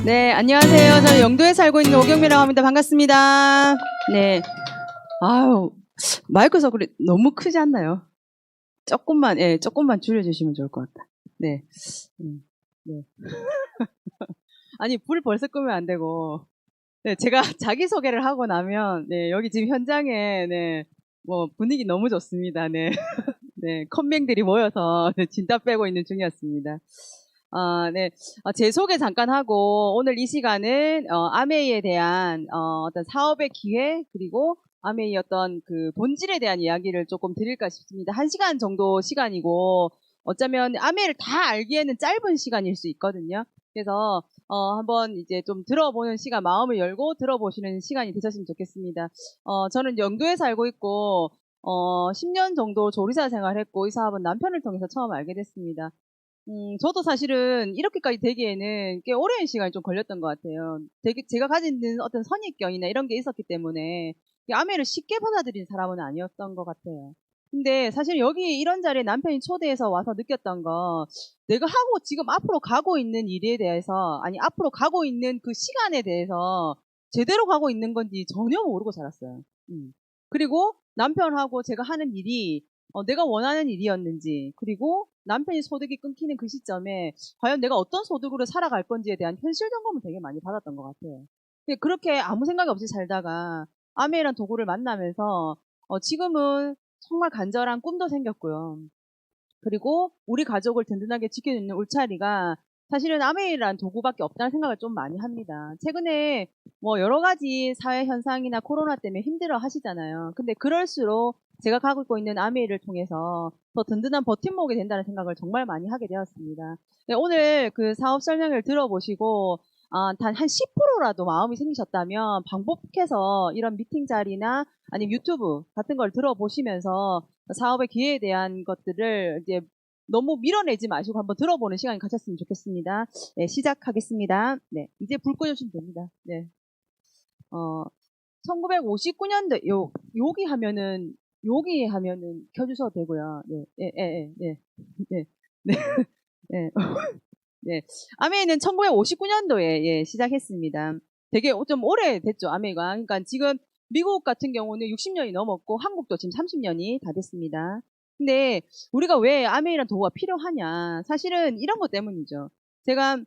네, 안녕하세요. 저는 영도에 살고 있는 오경미라고 합니다. 반갑습니다. 네. 아유, 마이크 소리 너무 크지 않나요? 조금만 줄여주시면 좋을 것 같다. 네. 네. 아니, 불 벌써 끄면 안 되고. 네, 제가 자기소개를 하고 나면, 네, 여기 지금 현장에, 네, 뭐, 분위기 너무 좋습니다. 네. 네, 컴맹들이 모여서 네, 진땀 빼고 있는 중이었습니다. 네. 제 소개 잠깐 하고, 오늘 이 시간은, 아메이에 대한, 어떤 사업의 기회, 그리고 아메이 어떤 그 본질에 대한 이야기를 조금 드릴까 싶습니다. 1시간 정도 시간이고, 어쩌면 아메이를 다 알기에는 짧은 시간일 수 있거든요. 그래서, 한번 이제 좀 들어보는 시간, 마음을 열고 들어보시는 시간이 되셨으면 좋겠습니다. 저는 영도에 살고 있고, 10년 정도 조리사 생활했고, 이 사업은 남편을 통해서 처음 알게 됐습니다. 저도 사실은 이렇게까지 되기에는 꽤 오랜 시간이 좀 걸렸던 것 같아요. 제가 가진 어떤 선입견이나 이런 게 있었기 때문에 이 아메를 쉽게 받아들인 사람은 아니었던 것 같아요. 근데 사실 여기 이런 자리에 남편이 초대해서 와서 느꼈던 거, 내가 하고 지금 앞으로 가고 있는 일에 대해서, 아니, 앞으로 가고 있는 그 시간에 대해서 제대로 가고 있는 건지 전혀 모르고 살았어요. 그리고 남편하고 제가 하는 일이 내가 원하는 일이었는지, 그리고 남편이 소득이 끊기는 그 시점에 과연 내가 어떤 소득으로 살아갈 건지에 대한 현실 점검을 되게 많이 받았던 것 같아요. 근데 그렇게 아무 생각 없이 살다가 아메이란 도구를 만나면서 지금은 정말 간절한 꿈도 생겼고요. 그리고 우리 가족을 든든하게 지켜주는 울타리가 사실은 아메이란 도구밖에 없다는 생각을 좀 많이 합니다. 최근에 뭐 여러 가지 사회 현상이나 코로나 때문에 힘들어 하시잖아요. 근데 그럴수록 제가 갖고 있는 아메이를 통해서 더 든든한 버팀목이 된다는 생각을 정말 많이 하게 되었습니다. 네, 오늘 그 사업 설명을 들어보시고 단 한 10%라도 마음이 생기셨다면 방법해서 이런 미팅 자리나 아니면 유튜브 같은 걸 들어보시면서 사업의 기회에 대한 것들을 이제 너무 밀어내지 마시고 한번 들어보는 시간이 가졌으면 좋겠습니다. 네, 시작하겠습니다. 네, 이제 불 꺼주시면 됩니다. 네. 1959년도, 여기 하면은 켜주셔도 되고요. 네, 네, 네, 네, 네, 네, 네, 네. 아메이는 1959년도에 예, 시작했습니다. 되게 좀 오래됐죠, 아메이가. 그러니까 지금 미국 같은 경우는 60년이 넘었고 한국도 지금 30년이 다 됐습니다. 근데 우리가 왜 아메이란 도구가 필요하냐? 사실은 이런 것 때문이죠. 제가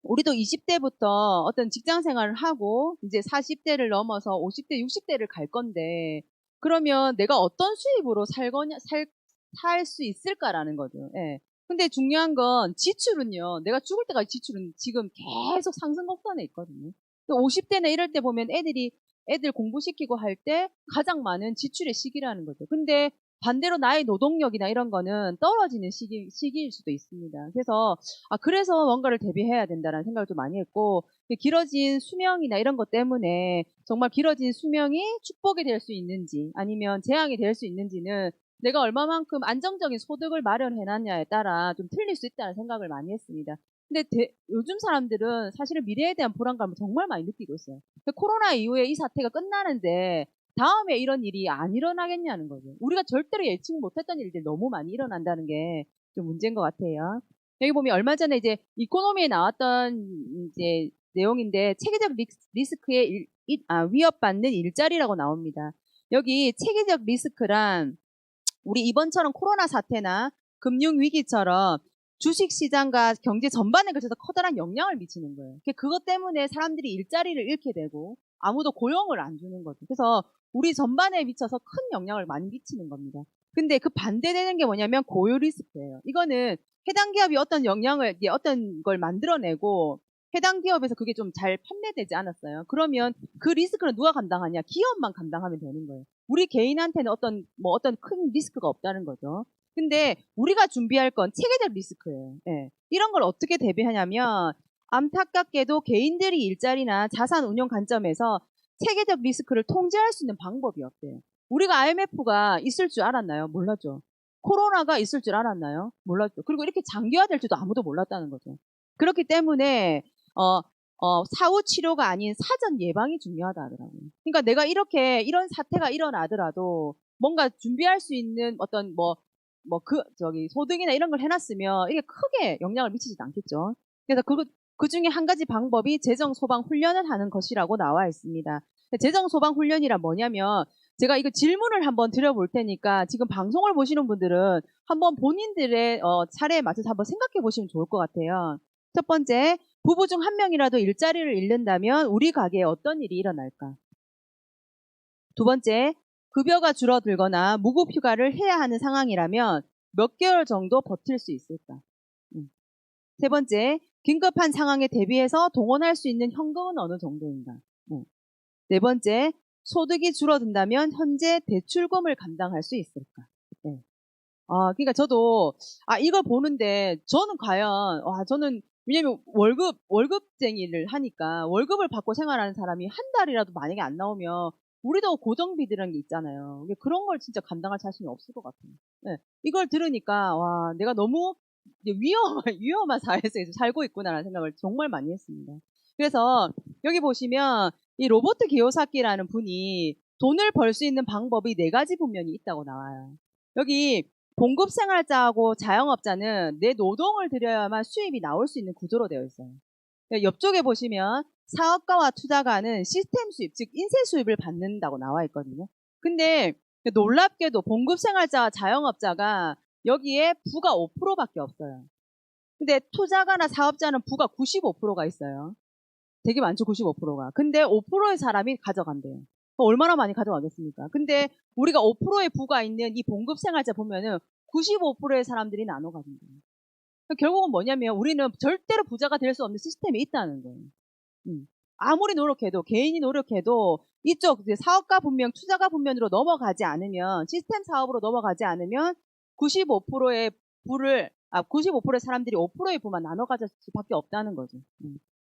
우리도 20대부터 어떤 직장 생활을 하고 이제 40대를 넘어서 50대, 60대를 갈 건데 그러면 내가 어떤 수입으로 살 수 있을까라는 거죠. 예. 근데 중요한 건 지출은요. 내가 죽을 때까지 지출은 지금 계속 상승 곡선에 있거든요. 50대나 이럴 때 보면 애들 공부시키고 할 때 가장 많은 지출의 시기라는 거죠. 근데 반대로 나의 노동력이나 이런 거는 떨어지는 시기일 수도 있습니다. 그래서 뭔가를 대비해야 된다는 생각을 좀 많이 했고, 길어진 수명이나 이런 것 때문에 정말 길어진 수명이 축복이 될 수 있는지 아니면 재앙이 될 수 있는지는 내가 얼마만큼 안정적인 소득을 마련해놨냐에 따라 좀 틀릴 수 있다는 생각을 많이 했습니다. 근데 요즘 사람들은 사실은 미래에 대한 불안감을 정말 많이 느끼고 있어요. 코로나 이후에 이 사태가 끝나는데 다음에 이런 일이 안 일어나겠냐는 거죠. 우리가 절대로 예측 못했던 일들이 너무 많이 일어난다는 게 좀 문제인 것 같아요. 여기 보면 얼마 전에 이제 이코노미에 나왔던 이제 내용인데 체계적 리스크에 위협받는 일자리라고 나옵니다. 여기 체계적 리스크란 우리 이번처럼 코로나 사태나 금융 위기처럼 주식 시장과 경제 전반에 걸쳐서 커다란 영향을 미치는 거예요. 그것 때문에 사람들이 일자리를 잃게 되고 아무도 고용을 안 주는 거죠. 그래서 우리 전반에 미쳐서 큰 영향을 많이 미치는 겁니다. 근데 그 반대되는 게 뭐냐면 고유 리스크예요. 이거는 해당 기업이 어떤 걸 만들어내고 해당 기업에서 그게 좀 잘 판매되지 않았어요. 그러면 그 리스크는 누가 감당하냐? 기업만 감당하면 되는 거예요. 우리 개인한테는 어떤 큰 리스크가 없다는 거죠. 근데 우리가 준비할 건 체계적 리스크예요. 예. 이런 걸 어떻게 대비하냐면 안타깝게도 개인들이 일자리나 자산 운용 관점에서 체계적 리스크를 통제할 수 있는 방법이 없대요. 우리가 IMF가 있을 줄 알았나요? 몰랐죠. 코로나가 있을 줄 알았나요? 몰랐죠. 그리고 이렇게 장기화될 줄도 아무도 몰랐다는 거죠. 그렇기 때문에 사후 치료가 아닌 사전 예방이 중요하다 하더라고요. 그러니까 내가 이런 사태가 일어나더라도 뭔가 준비할 수 있는 어떤 소득이나 이런 걸 해놨으면 이게 크게 영향을 미치지도 않겠죠. 그래서 그 중에 한 가지 방법이 재정 소방 훈련을 하는 것이라고 나와 있습니다. 재정 소방 훈련이란 뭐냐면 제가 이거 질문을 한번 드려볼 테니까 지금 방송을 보시는 분들은 한번 본인들의 사례에 맞춰서 한번 생각해 보시면 좋을 것 같아요. 첫 번째, 부부 중 한 명이라도 일자리를 잃는다면 우리 가게에 어떤 일이 일어날까? 두 번째, 급여가 줄어들거나 무급휴가를 해야 하는 상황이라면 몇 개월 정도 버틸 수 있을까? 세 번째, 긴급한 상황에 대비해서 동원할 수 있는 현금은 어느 정도인가? 네 번째, 소득이 줄어든다면 현재 대출금을 감당할 수 있을까? 네. 그러니까 저도 이걸 보는데 저는 과연 저는 왜냐면 월급쟁이를 하니까 월급을 받고 생활하는 사람이 한 달이라도 만약에 안 나오면 우리도 고정비들이라는 게 있잖아요. 그런 걸 진짜 감당할 자신이 없을 것 같아요. 네. 이걸 들으니까 와 내가 너무 위험한 사회에서 살고 있구나라는 생각을 정말 많이 했습니다. 그래서 여기 보시면 이 로버트 기요사키라는 분이 돈을 벌 수 있는 방법이 4가지 분면이 있다고 나와요. 여기 봉급생활자하고 자영업자는 내 노동을 들여야만 수입이 나올 수 있는 구조로 되어 있어요. 옆쪽에 보시면 사업가와 투자가는 시스템 수입, 즉 인쇄 수입을 받는다고 나와 있거든요. 근데 놀랍게도 봉급생활자와 자영업자가 여기에 부가 5%밖에 없어요. 근데 투자가나 사업자는 부가 95%가 있어요. 되게 많죠, 95%가. 근데 5%의 사람이 가져간대요. 얼마나 많이 가져가겠습니까? 근데 우리가 5%의 부가 있는 이 봉급생활자 보면은 95%의 사람들이 나눠 가진대요. 결국은 뭐냐면 우리는 절대로 부자가 될 수 없는 시스템이 있다는 거예요. 아무리 노력해도, 개인이 노력해도 이쪽 사업가 분명, 투자가 분면으로 넘어가지 않으면, 시스템 사업으로 넘어가지 않으면 95%의 부를, 95%의 사람들이 5%의 부만 나눠 가질 수밖에 없다는 거죠.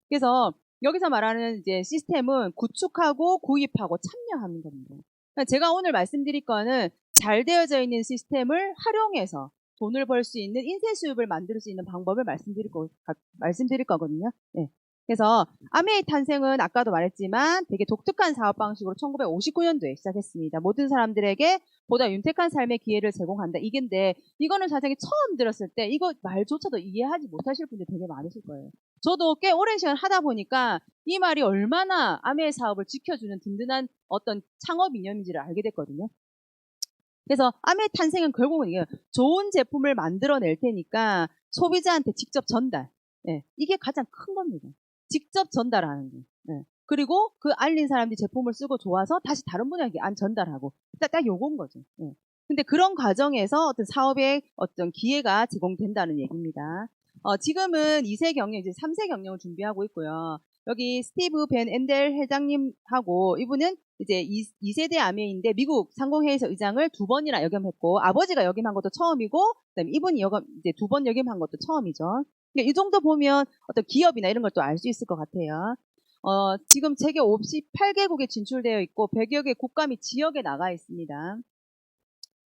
그래서 여기서 말하는 이제 시스템은 구축하고 구입하고 참여하는 겁니다. 그러니까 제가 오늘 말씀드릴 거는 잘 되어져 있는 시스템을 활용해서 돈을 벌 수 있는 인쇄 수입을 만들 수 있는 방법을 말씀드릴 거거든요. 네. 그래서 아메이 탄생은 아까도 말했지만 되게 독특한 사업 방식으로 1959년도에 시작했습니다. 모든 사람들에게 보다 윤택한 삶의 기회를 제공한다. 이게인데 이거는 사실 처음 들었을 때 이거 말조차도 이해하지 못하실 분들이 되게 많으실 거예요. 저도 꽤 오랜 시간 하다 보니까 이 말이 얼마나 아메이 사업을 지켜주는 든든한 어떤 창업 이념인지를 알게 됐거든요. 그래서 아메이 탄생은 결국은 이게 좋은 제품을 만들어낼 테니까 소비자한테 직접 전달. 네, 이게 가장 큰 겁니다. 직접 전달하는 거. 네. 그리고 그 알린 사람들이 제품을 쓰고 좋아서 다시 다른 분에게 안 전달하고 딱 요건 거죠. 네. 근데 그런 과정에서 어떤 사업의 어떤 기회가 제공된다는 얘기입니다. 지금은 2세 경영, 이제 3세 경영을 준비하고 있고요. 여기 스티브 벤 엔델 회장님하고 이분은 이제 2세대 아메인데 미국 상공회의소 의장을 2번이나 역임했고 아버지가 역임한 것도 처음이고 그다음에 이분이 이제 2번 역임한 것도 처음이죠. 그러니까 이 정도 보면 어떤 기업이나 이런 걸 또 알 수 있을 것 같아요. 지금 세계 58개국에 진출되어 있고 100여 개 국가 및 지역에 나가 있습니다.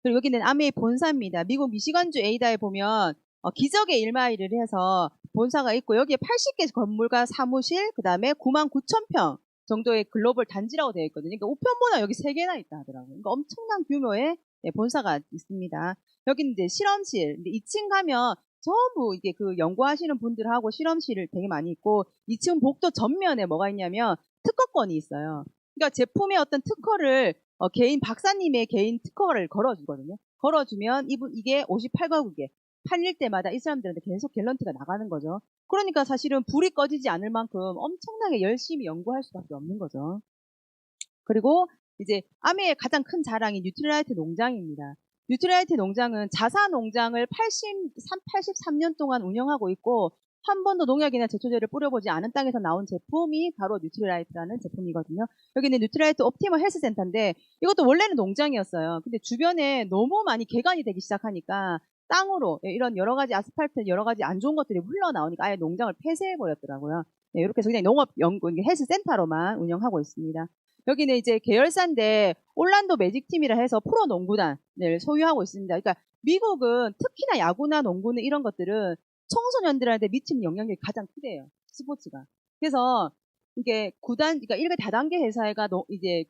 그리고 여기는 아메이 본사입니다. 미국 미시건주 에이다에 보면 기적의 1마일을 해서 본사가 있고 여기에 80개 건물과 사무실, 그 다음에 9만 9천 평 정도의 글로벌 단지라고 되어 있거든요. 그러니까 우편문화 여기 3개나 있다 하더라고요. 그러니까 엄청난 규모의 본사가 있습니다. 여기는 이제 실험실, 2층 가면 전부 이게 그 연구하시는 분들하고 실험실을 되게 많이 있고 2층 복도 전면에 뭐가 있냐면 특허권이 있어요. 그러니까 제품의 어떤 특허를 개인 박사님의 개인 특허를 걸어주거든요. 걸어주면 이게 58가국에 팔릴 때마다 이 사람들한테 계속 갤런티가 나가는 거죠. 그러니까 사실은 불이 꺼지지 않을 만큼 엄청나게 열심히 연구할 수밖에 없는 거죠. 그리고 이제 아메의 가장 큰 자랑이 뉴트리라이트 농장입니다. 뉴트리라이트 농장은 자사 농장을 83년 동안 운영하고 있고 한 번도 농약이나 제초제를 뿌려보지 않은 땅에서 나온 제품이 바로 뉴트리라이트라는 제품이거든요. 여기는 뉴트리라이트 옵티머 헬스센터인데 이것도 원래는 농장이었어요. 근데 주변에 너무 많이 개간이 되기 시작하니까 땅으로 이런 여러 가지 아스팔트 여러 가지 안 좋은 것들이 흘러나오니까 아예 농장을 폐쇄해버렸더라고요. 네, 이렇게 해서 그냥 농업 연구 헬스센터로만 운영하고 있습니다. 여기는 이제 계열사인데 올란도 매직팀이라 해서 프로 농구단을 소유하고 있습니다. 그러니까 미국은 특히나 야구나 농구는 이런 것들은 청소년들한테 미치는 영향력이 가장 크대요. 스포츠가. 그래서 이게 그러니까 일개 다단계 회사가 이제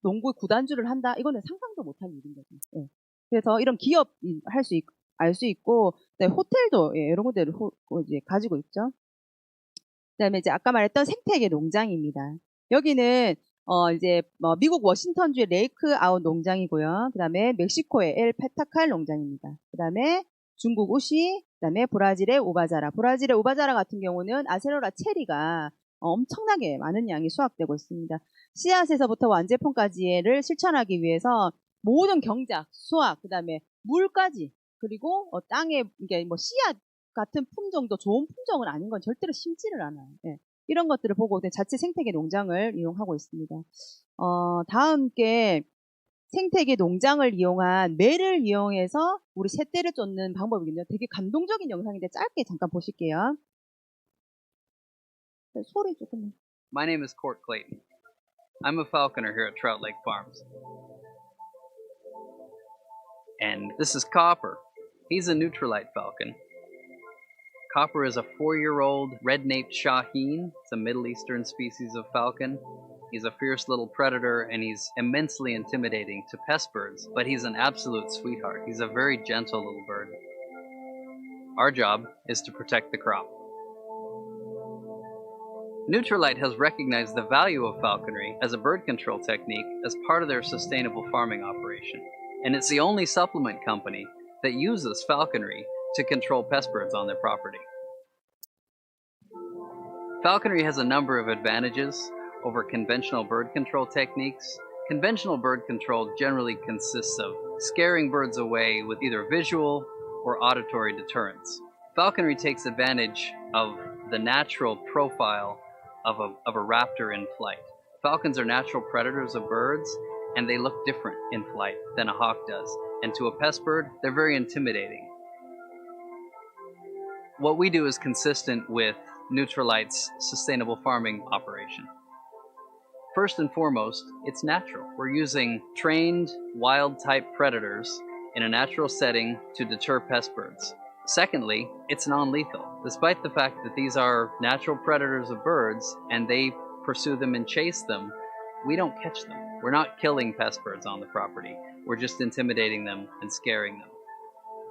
농구 구단주를 한다? 이거는 상상도 못할 일인 거죠. 네. 그래서 이런 기업 알 수 있고, 네, 호텔도 이런 것들을 이제 가지고 있죠. 그다음에 이제 아까 말했던 생태계 농장입니다. 여기는 이제 미국 워싱턴주의 레이크 아웃 농장이고요. 그다음에 멕시코의 엘 페타칼 농장입니다. 그다음에 중국 우시, 그다음에 브라질의 우바자라. 브라질의 우바자라 같은 경우는 아세로라 체리가 엄청나게 많은 양이 수확되고 있습니다. 씨앗에서부터 완제품까지를 실천하기 위해서 모든 경작, 수확, 그다음에 물까지 그리고 땅에 이게 뭐 씨앗 같은 품종도 좋은 품종은 아닌 건 절대로 심지를 않아요. 예. 이런 것들을 보고 자체 생태계 농장을 이용하고 있습니다. 다음 게 생태계 농장을 이용한 매를 이용해서 우리 새떼를 쫓는 방법이거든요. 되게 감동적인 영상인데 짧게 잠깐 보실게요. 소리 조금. My name is Court Clayton. I'm a falconer here at Trout Lake Farms. And this is Copper. He's a Neutralite falcon. Copper is a 4-year-old red-naped Shaheen. It's a Middle Eastern species of falcon. He's a fierce little predator, and he's immensely intimidating to pest birds, but he's an absolute sweetheart. He's a very gentle little bird. Our job is to protect the crop. Neutralite has recognized the value of falconry as a bird control technique as part of their sustainable farming operation, and it's the only supplement company that uses falconry to control pest birds on their property. Falconry has a number of advantages over conventional bird control techniques. Conventional bird control generally consists of scaring birds away with either visual or auditory deterrence. Falconry takes advantage of the natural profile of a raptor in flight. Falcons are natural predators of birds, and they look different in flight than a hawk does. And to a pest bird, they're very intimidating. What we do is consistent with Neutralite's sustainable farming operation. First and foremost, it's natural. We're using trained wild-type predators in a natural setting to deter pest birds. Secondly, it's non-lethal. Despite the fact that these are natural predators of birds and they pursue them and chase them, we don't catch them. We're not killing pest birds on the property. We're just intimidating them and scaring them.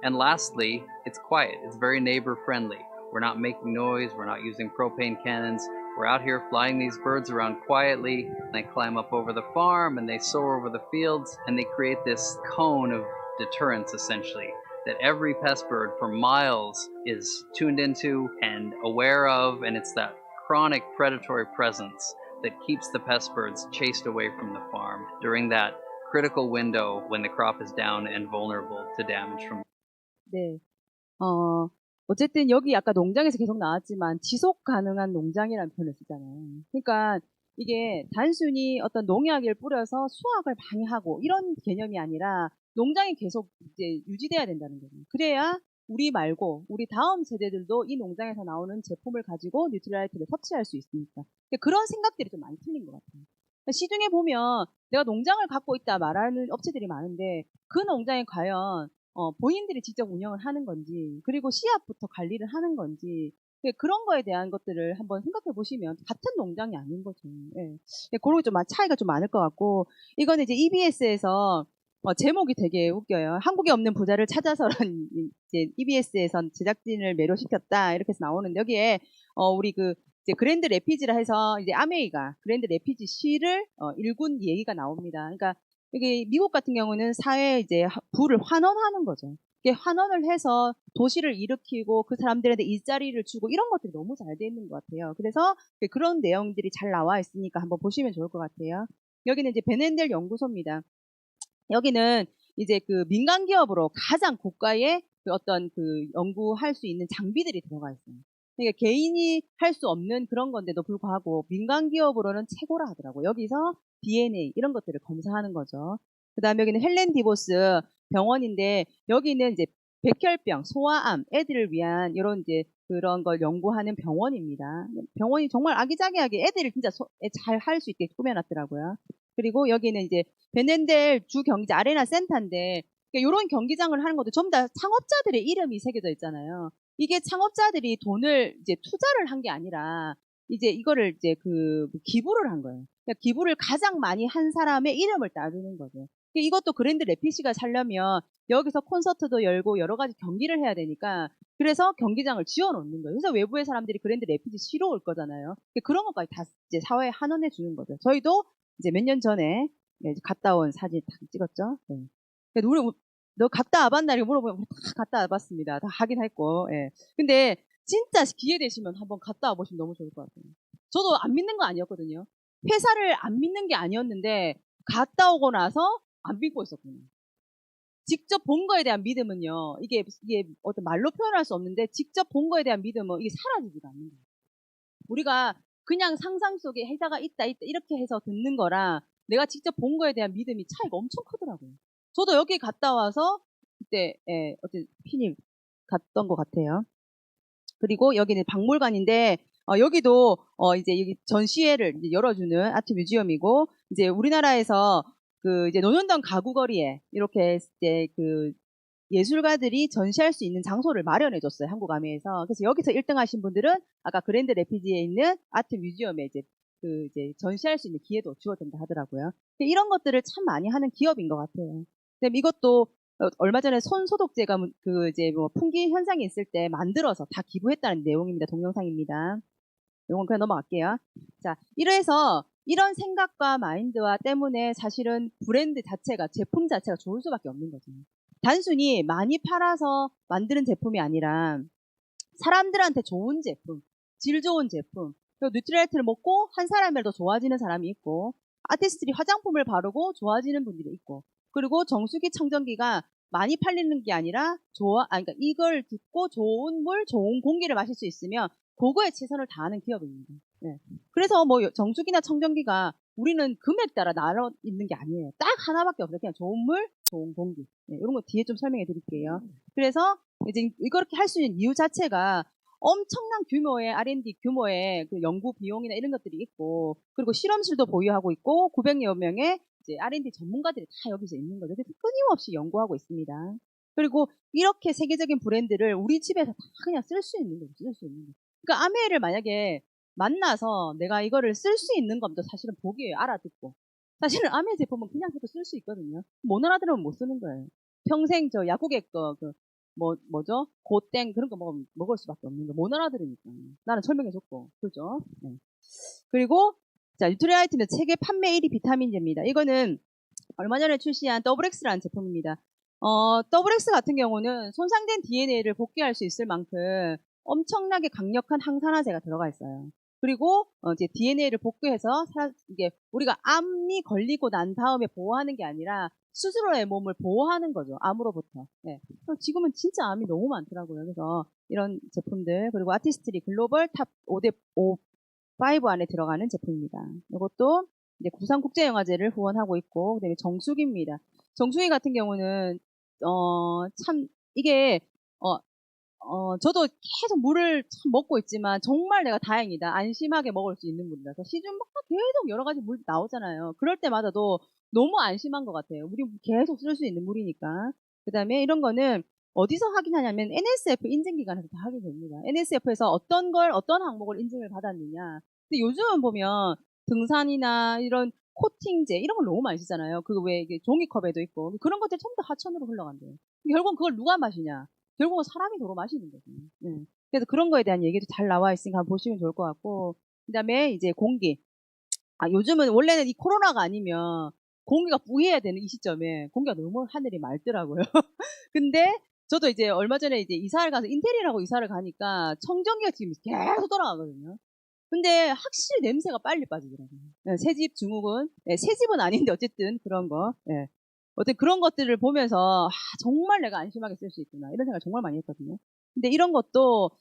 And lastly, it's quiet. It's very neighbor-friendly. We're not making noise. We're not using propane cannons. We're out here flying these birds around quietly. They climb up over the farm and they soar over the fields, and they create this cone of deterrence, essentially, that every pest bird for miles is tuned into and aware of, and it's that chronic predatory presence that keeps the pest birds chased away from the farm during that critical window when the crop is down and vulnerable to damage from. 네. 어쨌든 여기 아까 농장에서 계속 나왔지만 지속 가능한 농장이라는 표현을 쓰잖아요. 그러니까 이게 단순히 어떤 농약을 뿌려서 수확을 많이 하고 이런 개념이 아니라 농장이 계속 이제 유지돼야 된다는 거죠. 그래야 우리 말고 우리 다음 세대들도 이 농장에서 나오는 제품을 가지고 뉴트랄라이트를 섭취할 수 있으니까. 그런 생각들이 좀 많이 틀린 것 같아요. 시중에 보면 내가 농장을 갖고 있다 말하는 업체들이 많은데 그 농장에 과연 본인들이 직접 운영을 하는 건지, 그리고 씨앗부터 관리를 하는 건지, 그런 거에 대한 것들을 한번 생각해 보시면 같은 농장이 아닌 거죠. 예. 그런 게 좀 차이가 좀 많을 것 같고, 이거는 이제 EBS에서 제목이 되게 웃겨요. 한국에 없는 부자를 찾아서라는 이제 EBS에서 제작진을 매료시켰다 이렇게 해서 나오는데 여기에 우리 이제 그랜드 레피지라 해서 이제 아메이가 그랜드 레피지 시를 일군 얘기가 나옵니다. 그러니까 여기 미국 같은 경우는 사회에 이제 부를 환원하는 거죠. 이게 환원을 해서 도시를 일으키고 그 사람들한테 일자리를 주고 이런 것들이 너무 잘 돼 있는 것 같아요. 그래서 그런 내용들이 잘 나와 있으니까 한번 보시면 좋을 것 같아요. 여기는 이제 베넨델 연구소입니다. 여기는 이제 그 민간 기업으로 가장 고가의 어떤 연구할 수 있는 장비들이 들어가 있어요. 그러니까 개인이 할 수 없는 그런 건데도 불구하고 민간 기업으로는 최고라 하더라고요. 여기서 DNA 이런 것들을 검사하는 거죠. 그 다음에 여기는 헬렌 디보스 병원인데 여기는 이제 백혈병, 소아암, 애들을 위한 이런 이제 그런 걸 연구하는 병원입니다. 병원이 정말 아기자기하게 애들을 진짜 잘 할 수 있게 꾸며놨더라고요. 그리고 여기는 이제 베넨델 주 경기장 아레나 센터인데 이런 경기장을 하는 것도 전부 다 창업자들의 이름이 새겨져 있잖아요. 이게 창업자들이 돈을 이제 투자를 한 게 아니라 이제 이거를 이제 기부를 한 거예요. 그러니까 기부를 가장 많이 한 사람의 이름을 따르는 거죠. 이것도 그랜드 레피시가 살려면 여기서 콘서트도 열고 여러 가지 경기를 해야 되니까 그래서 경기장을 지어놓는 거예요. 그래서 외부의 사람들이 그랜드 레피지 쉬러 올 거잖아요. 그런 것까지 다 이제 사회에 환원해 주는 거죠. 저희도 이제 몇 년 전에 갔다 온 사진 다 찍었죠. 네. 우리 너 갔다 와봤나 이렇게 물어보면 다 갔다 와봤습니다. 다 하긴 했고. 예. 근데 진짜 기회 되시면 한번 갔다 와보시면 너무 좋을 것 같아요. 저도 안 믿는 거 아니었거든요. 회사를 안 믿는 게 아니었는데 갔다 오고 나서 안 믿고 있었군요. 직접 본 거에 대한 믿음은요. 이게 어떤 말로 표현할 수 없는데 직접 본 거에 대한 믿음은 이게 사라지지가 않는 거예요. 우리가 그냥 상상 속에 회사가 있다 이렇게 해서 듣는 거랑 내가 직접 본 거에 대한 믿음이 차이가 엄청 크더라고요. 저도 여기 갔다 와서 그때 어떤 피님 갔던 것 같아요. 그리고 여기는 박물관인데 여기도 이제 여기 전시회를 이제 열어주는 아트 뮤지엄이고 이제 우리나라에서 그 이제 논현동 가구거리에 이렇게 이제 그 예술가들이 전시할 수 있는 장소를 마련해줬어요. 한국아미에서. 그래서 여기서 1등 하신 분들은 아까 그랜드 레피지에 있는 아트 뮤지엄에 이제 전시할 수 있는 기회도 주어진다 하더라고요. 이런 것들을 참 많이 하는 기업인 것 같아요. 근데 이것도 얼마 전에 손 소독제가 그 이제 뭐 풍기 현상이 있을 때 만들어서 다 기부했다는 내용입니다. 동영상입니다. 이건 그냥 넘어갈게요. 자, 이래서 이런 생각과 마인드와 때문에 사실은 브랜드 자체가 제품 자체가 좋을 수밖에 없는 거죠. 단순히 많이 팔아서 만드는 제품이 아니라 사람들한테 좋은 제품, 질 좋은 제품, 그리고 뉴트리라이트를 먹고 한 사람이라도 좋아지는 사람이 있고 아티스트들이 화장품을 바르고 좋아지는 분들이 있고 그리고 정수기 청정기가 많이 팔리는 게 아니라 그러니까 이걸 듣고 좋은 물, 좋은 공기를 마실 수 있으면 그거에 최선을 다하는 기업입니다. 네. 그래서 뭐 정수기나 청정기가 우리는 금액 따라 나눠 있는 게 아니에요. 딱 하나밖에 없어요. 그냥 좋은 물, 좋은 공기. 네, 이런 거 뒤에 좀 설명해 드릴게요. 그래서 이제 이렇게 할 수 있는 이유 자체가 엄청난 규모의 R&D 규모의 그 연구 비용이나 이런 것들이 있고 그리고 실험실도 보유하고 있고 900여 명의 이제 R&D 전문가들이 다 여기서 있는 거죠. 그래서 끊임없이 연구하고 있습니다. 그리고 이렇게 세계적인 브랜드를 우리 집에서 다 그냥 쓸 수 있는 거죠. 쓸 수 있는 거. 그러니까 아메를 만약에 만나서 내가 이거를 쓸 수 있는 것도 사실은 보기에 알아듣고 사실은 아메 제품은 그냥 해도 쓸 수 있거든요. 못 알아들으면 못 쓰는 거예요. 평생 저 약국에 뭐죠? 고땡 그런 거 먹을 수밖에 없는 거. 못 알아들으니까. 나는 설명해줬고. 그죠? 네. 그리고 자, 뉴트리라이트는 세계 판매 1위 비타민제입니다. 이거는 얼마 전에 출시한 더블엑스라는 제품입니다. 더블엑스 같은 경우는 손상된 DNA를 복귀할 수 있을 만큼 엄청나게 강력한 항산화제가 들어가 있어요. 그리고 이제 DNA를 복구해서 이게 우리가 암이 걸리고 난 다음에 보호하는 게 아니라 스스로의 몸을 보호하는 거죠. 암으로부터. 네. 지금은 진짜 암이 너무 많더라고요. 그래서 이런 제품들 그리고 아티스트리 글로벌 탑 5대 5 안에 들어가는 제품입니다. 이것도 이제 구상국제영화제를 후원하고 있고 그다음에 정수기입니다. 정수기 같은 경우는 참 이게 저도 계속 물을 참 먹고 있지만 정말 내가 다행이다. 안심하게 먹을 수 있는 물이라서 시중마다 계속 여러 가지 물 나오잖아요. 그럴 때마다도 너무 안심한 것 같아요. 우리 계속 쓸 수 있는 물이니까. 그 다음에 이런 거는 어디서 확인하냐면 NSF 인증기관에서 다 확인됩니다. NSF에서 어떤 항목을 인증을 받았느냐. 근데 요즘은 보면 등산이나 이런 코팅제 이런 걸 너무 많이 쓰잖아요. 그 왜 종이컵에도 있고 그런 것들 전부 다 하천으로 흘러간대요. 결국은 그걸 누가 마시냐? 결국은 사람이 도로 마시는 거죠. 네. 그래서 그런 거에 대한 얘기도 잘 나와 있으니까 한번 보시면 좋을 것 같고 그다음에 이제 공기. 요즘은 원래는 이 코로나가 아니면 공기가 부해야 되는 이 시점에 공기가 너무 하늘이 맑더라고요. 근데 저도 이제 얼마 전에 이제 이사를 가서 인테리어라고 이사를 가니까 청정기가 지금 계속 돌아가거든요. 근데 확실히 냄새가 빨리 빠지더라고요. 네, 새집 증후군. 네, 새집은 아닌데 어쨌든 그런 거. 네. 어쨌든 그런 것들을 보면서 정말 내가 안심하게 쓸 수 있구나 이런 생각을 정말 많이 했거든요. 근데 이런 것도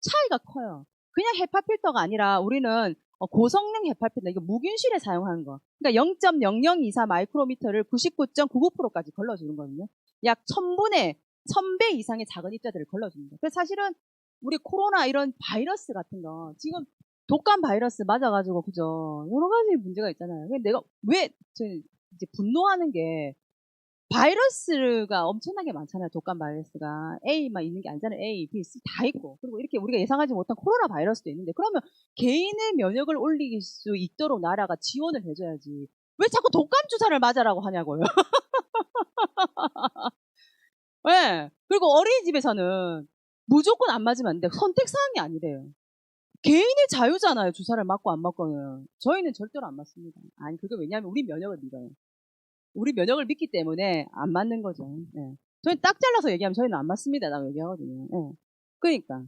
차이가 커요. 그냥 헤파 필터가 아니라 우리는 고성능 헤파 필터 이거 무균실에 사용하는 거. 그러니까 0.0024 마이크로미터를 99.99%까지 걸러주는 거거든요. 약 1000배 이상의 작은 입자들을 걸러줍니다. 그래서 사실은 우리 코로나 이런 바이러스 같은 거 지금 독감 바이러스 맞아가지고 그죠 여러 가지 문제가 있잖아요. 근데 내가 왜 이제 분노하는 게 바이러스가 엄청나게 많잖아요. 독감 바이러스가 A만 있는 게 아니잖아요. A, B, C 다 있고 그리고 이렇게 우리가 예상하지 못한 코로나 바이러스도 있는데 그러면 개인의 면역을 올릴 수 있도록 나라가 지원을 해줘야지 왜 자꾸 독감 주사를 맞으라고 하냐고요. 네. 그리고 어린이집에서는 무조건 안 맞으면 안 돼. 선택사항이 아니래요. 개인의 자유잖아요. 주사를 맞고 안 맞고는. 저희는 절대로 안 맞습니다. 아니, 그게 왜냐하면 우리 면역을 믿어요. 우리 면역을 믿기 때문에 안 맞는 거죠. 네. 저희 딱 잘라서 얘기하면 저희는 안 맞습니다. 라고 얘기하거든요. 네. 그러니까.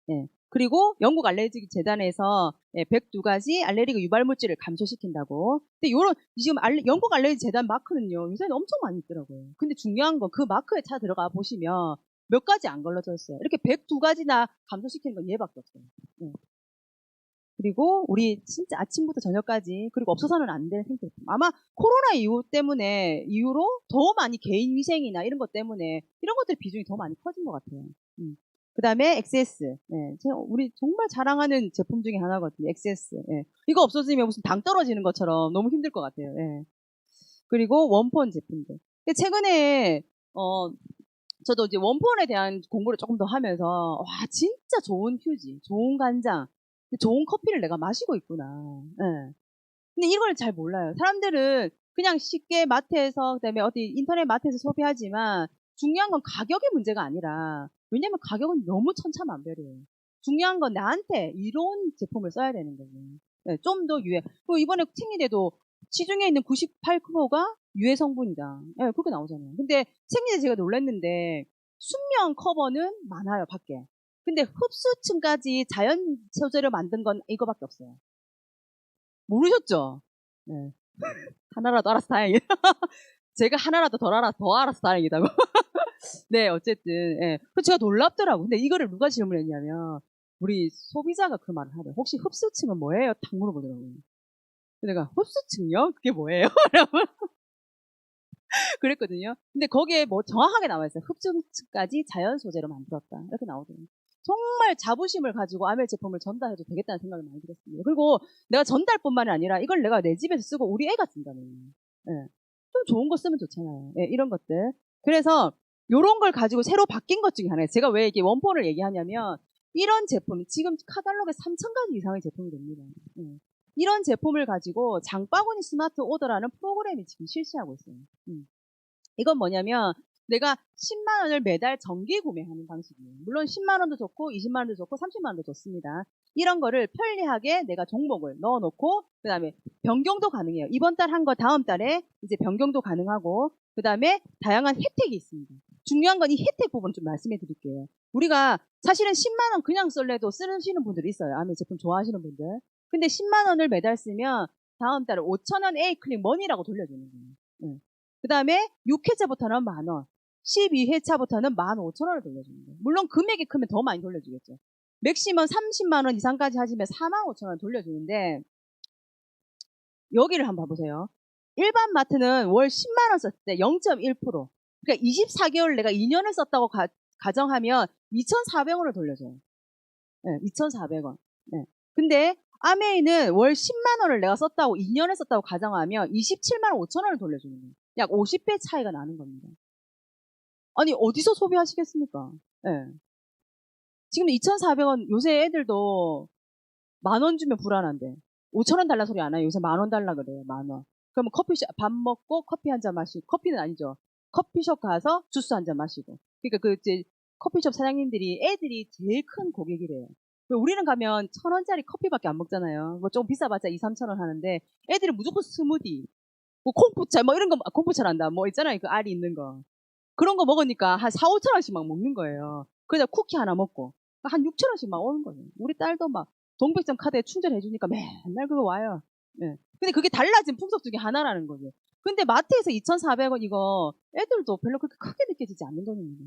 네. 그리고 영국 알레르기 재단에서 102가지 알레르기 유발물질을 감소시킨다고. 근데 지금 영국 알레르기 재단 마크는요, 요새는 엄청 많이 있더라고요. 근데 중요한 건 그 마크에 차 들어가 보시면 몇 가지 안 걸러져 있어요. 이렇게 102가지나 감소시키는 건 얘밖에 없어요. 네. 그리고 우리 진짜 아침부터 저녁까지, 그리고 없어서는 안 될 생필품. 아마 코로나 이후로 더 많이 개인 위생이나 이런 것 때문에 이런 것들 비중이 더 많이 커진 것 같아요. 그 다음에 XS. 네, 우리 정말 자랑하는 제품 중에 하나거든요. XS. 네. 이거 없어지면 무슨 당 떨어지는 것처럼 너무 힘들 것 같아요. 네. 그리고 원폰 제품들. 최근에 저도 이제 원폰에 대한 공부를 조금 더 하면서 와, 진짜 좋은 휴지, 좋은 간장, 좋은 커피를 내가 마시고 있구나. 네. 근데 이걸 잘 몰라요. 사람들은 그냥 쉽게 마트에서, 그다음에 어디 인터넷 마트에서 소비하지만 중요한 건 가격의 문제가 아니라, 왜냐면 가격은 너무 천차만별이에요. 중요한 건 나한테 이로운 제품을 써야 되는 거예요. 네, 좀 더 유해. 그리고 이번에 생리대도 시중에 있는 98%가 유해 성분이다. 네, 그렇게 나오잖아요. 근데 생리대 제가 놀랐는데 순면 커버는 많아요, 밖에. 근데 흡수층까지 자연 소재로 만든 건 이거밖에 없어요. 모르셨죠? 네. 하나라도 알아서 다행이에요. 제가 하나라도 더 알아서 다행이다고. 네, 어쨌든, 예. 제가 놀랍더라고. 근데 이거를 누가 질문했냐면, 우리 소비자가 그 말을 하더라고요. 혹시 흡수층은 뭐예요? 딱 물어보더라고요. 내가, 흡수층요? 그게 뭐예요? 그랬거든요. 근데 거기에 뭐 정확하게 나와있어요. 흡수층까지 자연 소재로 만들었다. 이렇게 나오더라고요. 정말 자부심을 가지고 아멜 제품을 전달해도 되겠다는 생각이 많이 들었습니다. 그리고 내가 전달뿐만이 아니라 이걸 내가 내 집에서 쓰고 우리 애가 쓴다면, 예. 좀 좋은 거 쓰면 좋잖아요. 예, 이런 것들. 그래서 요런 걸 가지고 새로 바뀐 것 중에 하나예요. 제가 왜 이게 원본을 얘기하냐면, 이런 제품, 지금 카탈로그에 3,000가지 이상의 제품이 됩니다. 예. 이런 제품을 가지고 장바구니 스마트 오더라는 프로그램이 지금 실시하고 있어요. 이건 뭐냐면, 내가 10만 원을 매달 정기 구매하는 방식이에요. 물론 10만 원도 좋고 20만 원도 좋고 30만 원도 좋습니다. 이런 거를 편리하게 내가 종목을 넣어놓고, 그 다음에 변경도 가능해요. 이번 달 한 거 다음 달에 이제 변경도 가능하고, 그 다음에 다양한 혜택이 있습니다. 중요한 건 이 혜택 부분 좀 말씀해 드릴게요. 우리가 사실은 10만 원 그냥 쓸래도 쓰시는 분들이 있어요. 아메 제품 좋아하시는 분들. 근데 10만 원을 매달 쓰면 다음 달에 5,000원 A클릭 머니라고 돌려주는 거예요. 그 다음에 6회차부터는 만 원, 12회차부터는 15,000원을 돌려주는 거예요. 물론 금액이 크면 더 많이 돌려주겠죠. 맥시멈 30만 원 이상까지 하시면 45,000원 돌려주는데, 여기를 한번 봐보세요. 일반 마트는 월 10만 원 썼을 때 0.1%. 그러니까 24개월 내가 2년을 썼다고 가정하면 2,400원을 돌려줘요. 네, 2,400원. 네. 근데 아메이는 월 10만 원을 내가 썼다고 2년을 썼다고 가정하면 27만 5천 원을 돌려주는 거예요. 약 50배 차이가 나는 겁니다. 아니, 어디서 소비하시겠습니까? 네. 지금 2,400원, 요새 애들도 만 원 주면 불안한데 5,000원 달라 소리 안 해요. 요새 만 원 달라 그래요. 만 원. 그러면 밥 먹고 커피 한 잔 마시고, 커피는 아니죠. 커피숍 가서 주스 한 잔 마시고. 그러니까 그 이제 커피숍 사장님들이 애들이 제일 큰 고객이래요. 우리는 가면 1,000원짜리 커피밖에 안 먹잖아요. 뭐 조금 비싸봤자 2, 3,000원 하는데, 애들은 무조건 스무디, 뭐 콩쿠차, 뭐 이런 거, 콩쿠차란다. 뭐 있잖아요. 그 알이 있는 거. 그런 거 먹으니까 한 4, 5,000원씩 막 먹는 거예요. 그래서 쿠키 하나 먹고 한 6,000원씩 막 오는 거예요. 우리 딸도 막 동백점 카드에 충전해주니까 맨날 그거 와요. 네. 근데 그게 달라진 풍속 중에 하나라는 거죠. 근데 마트에서 2,400원 이거 애들도 별로 그렇게 크게 느껴지지 않는 돈입니다.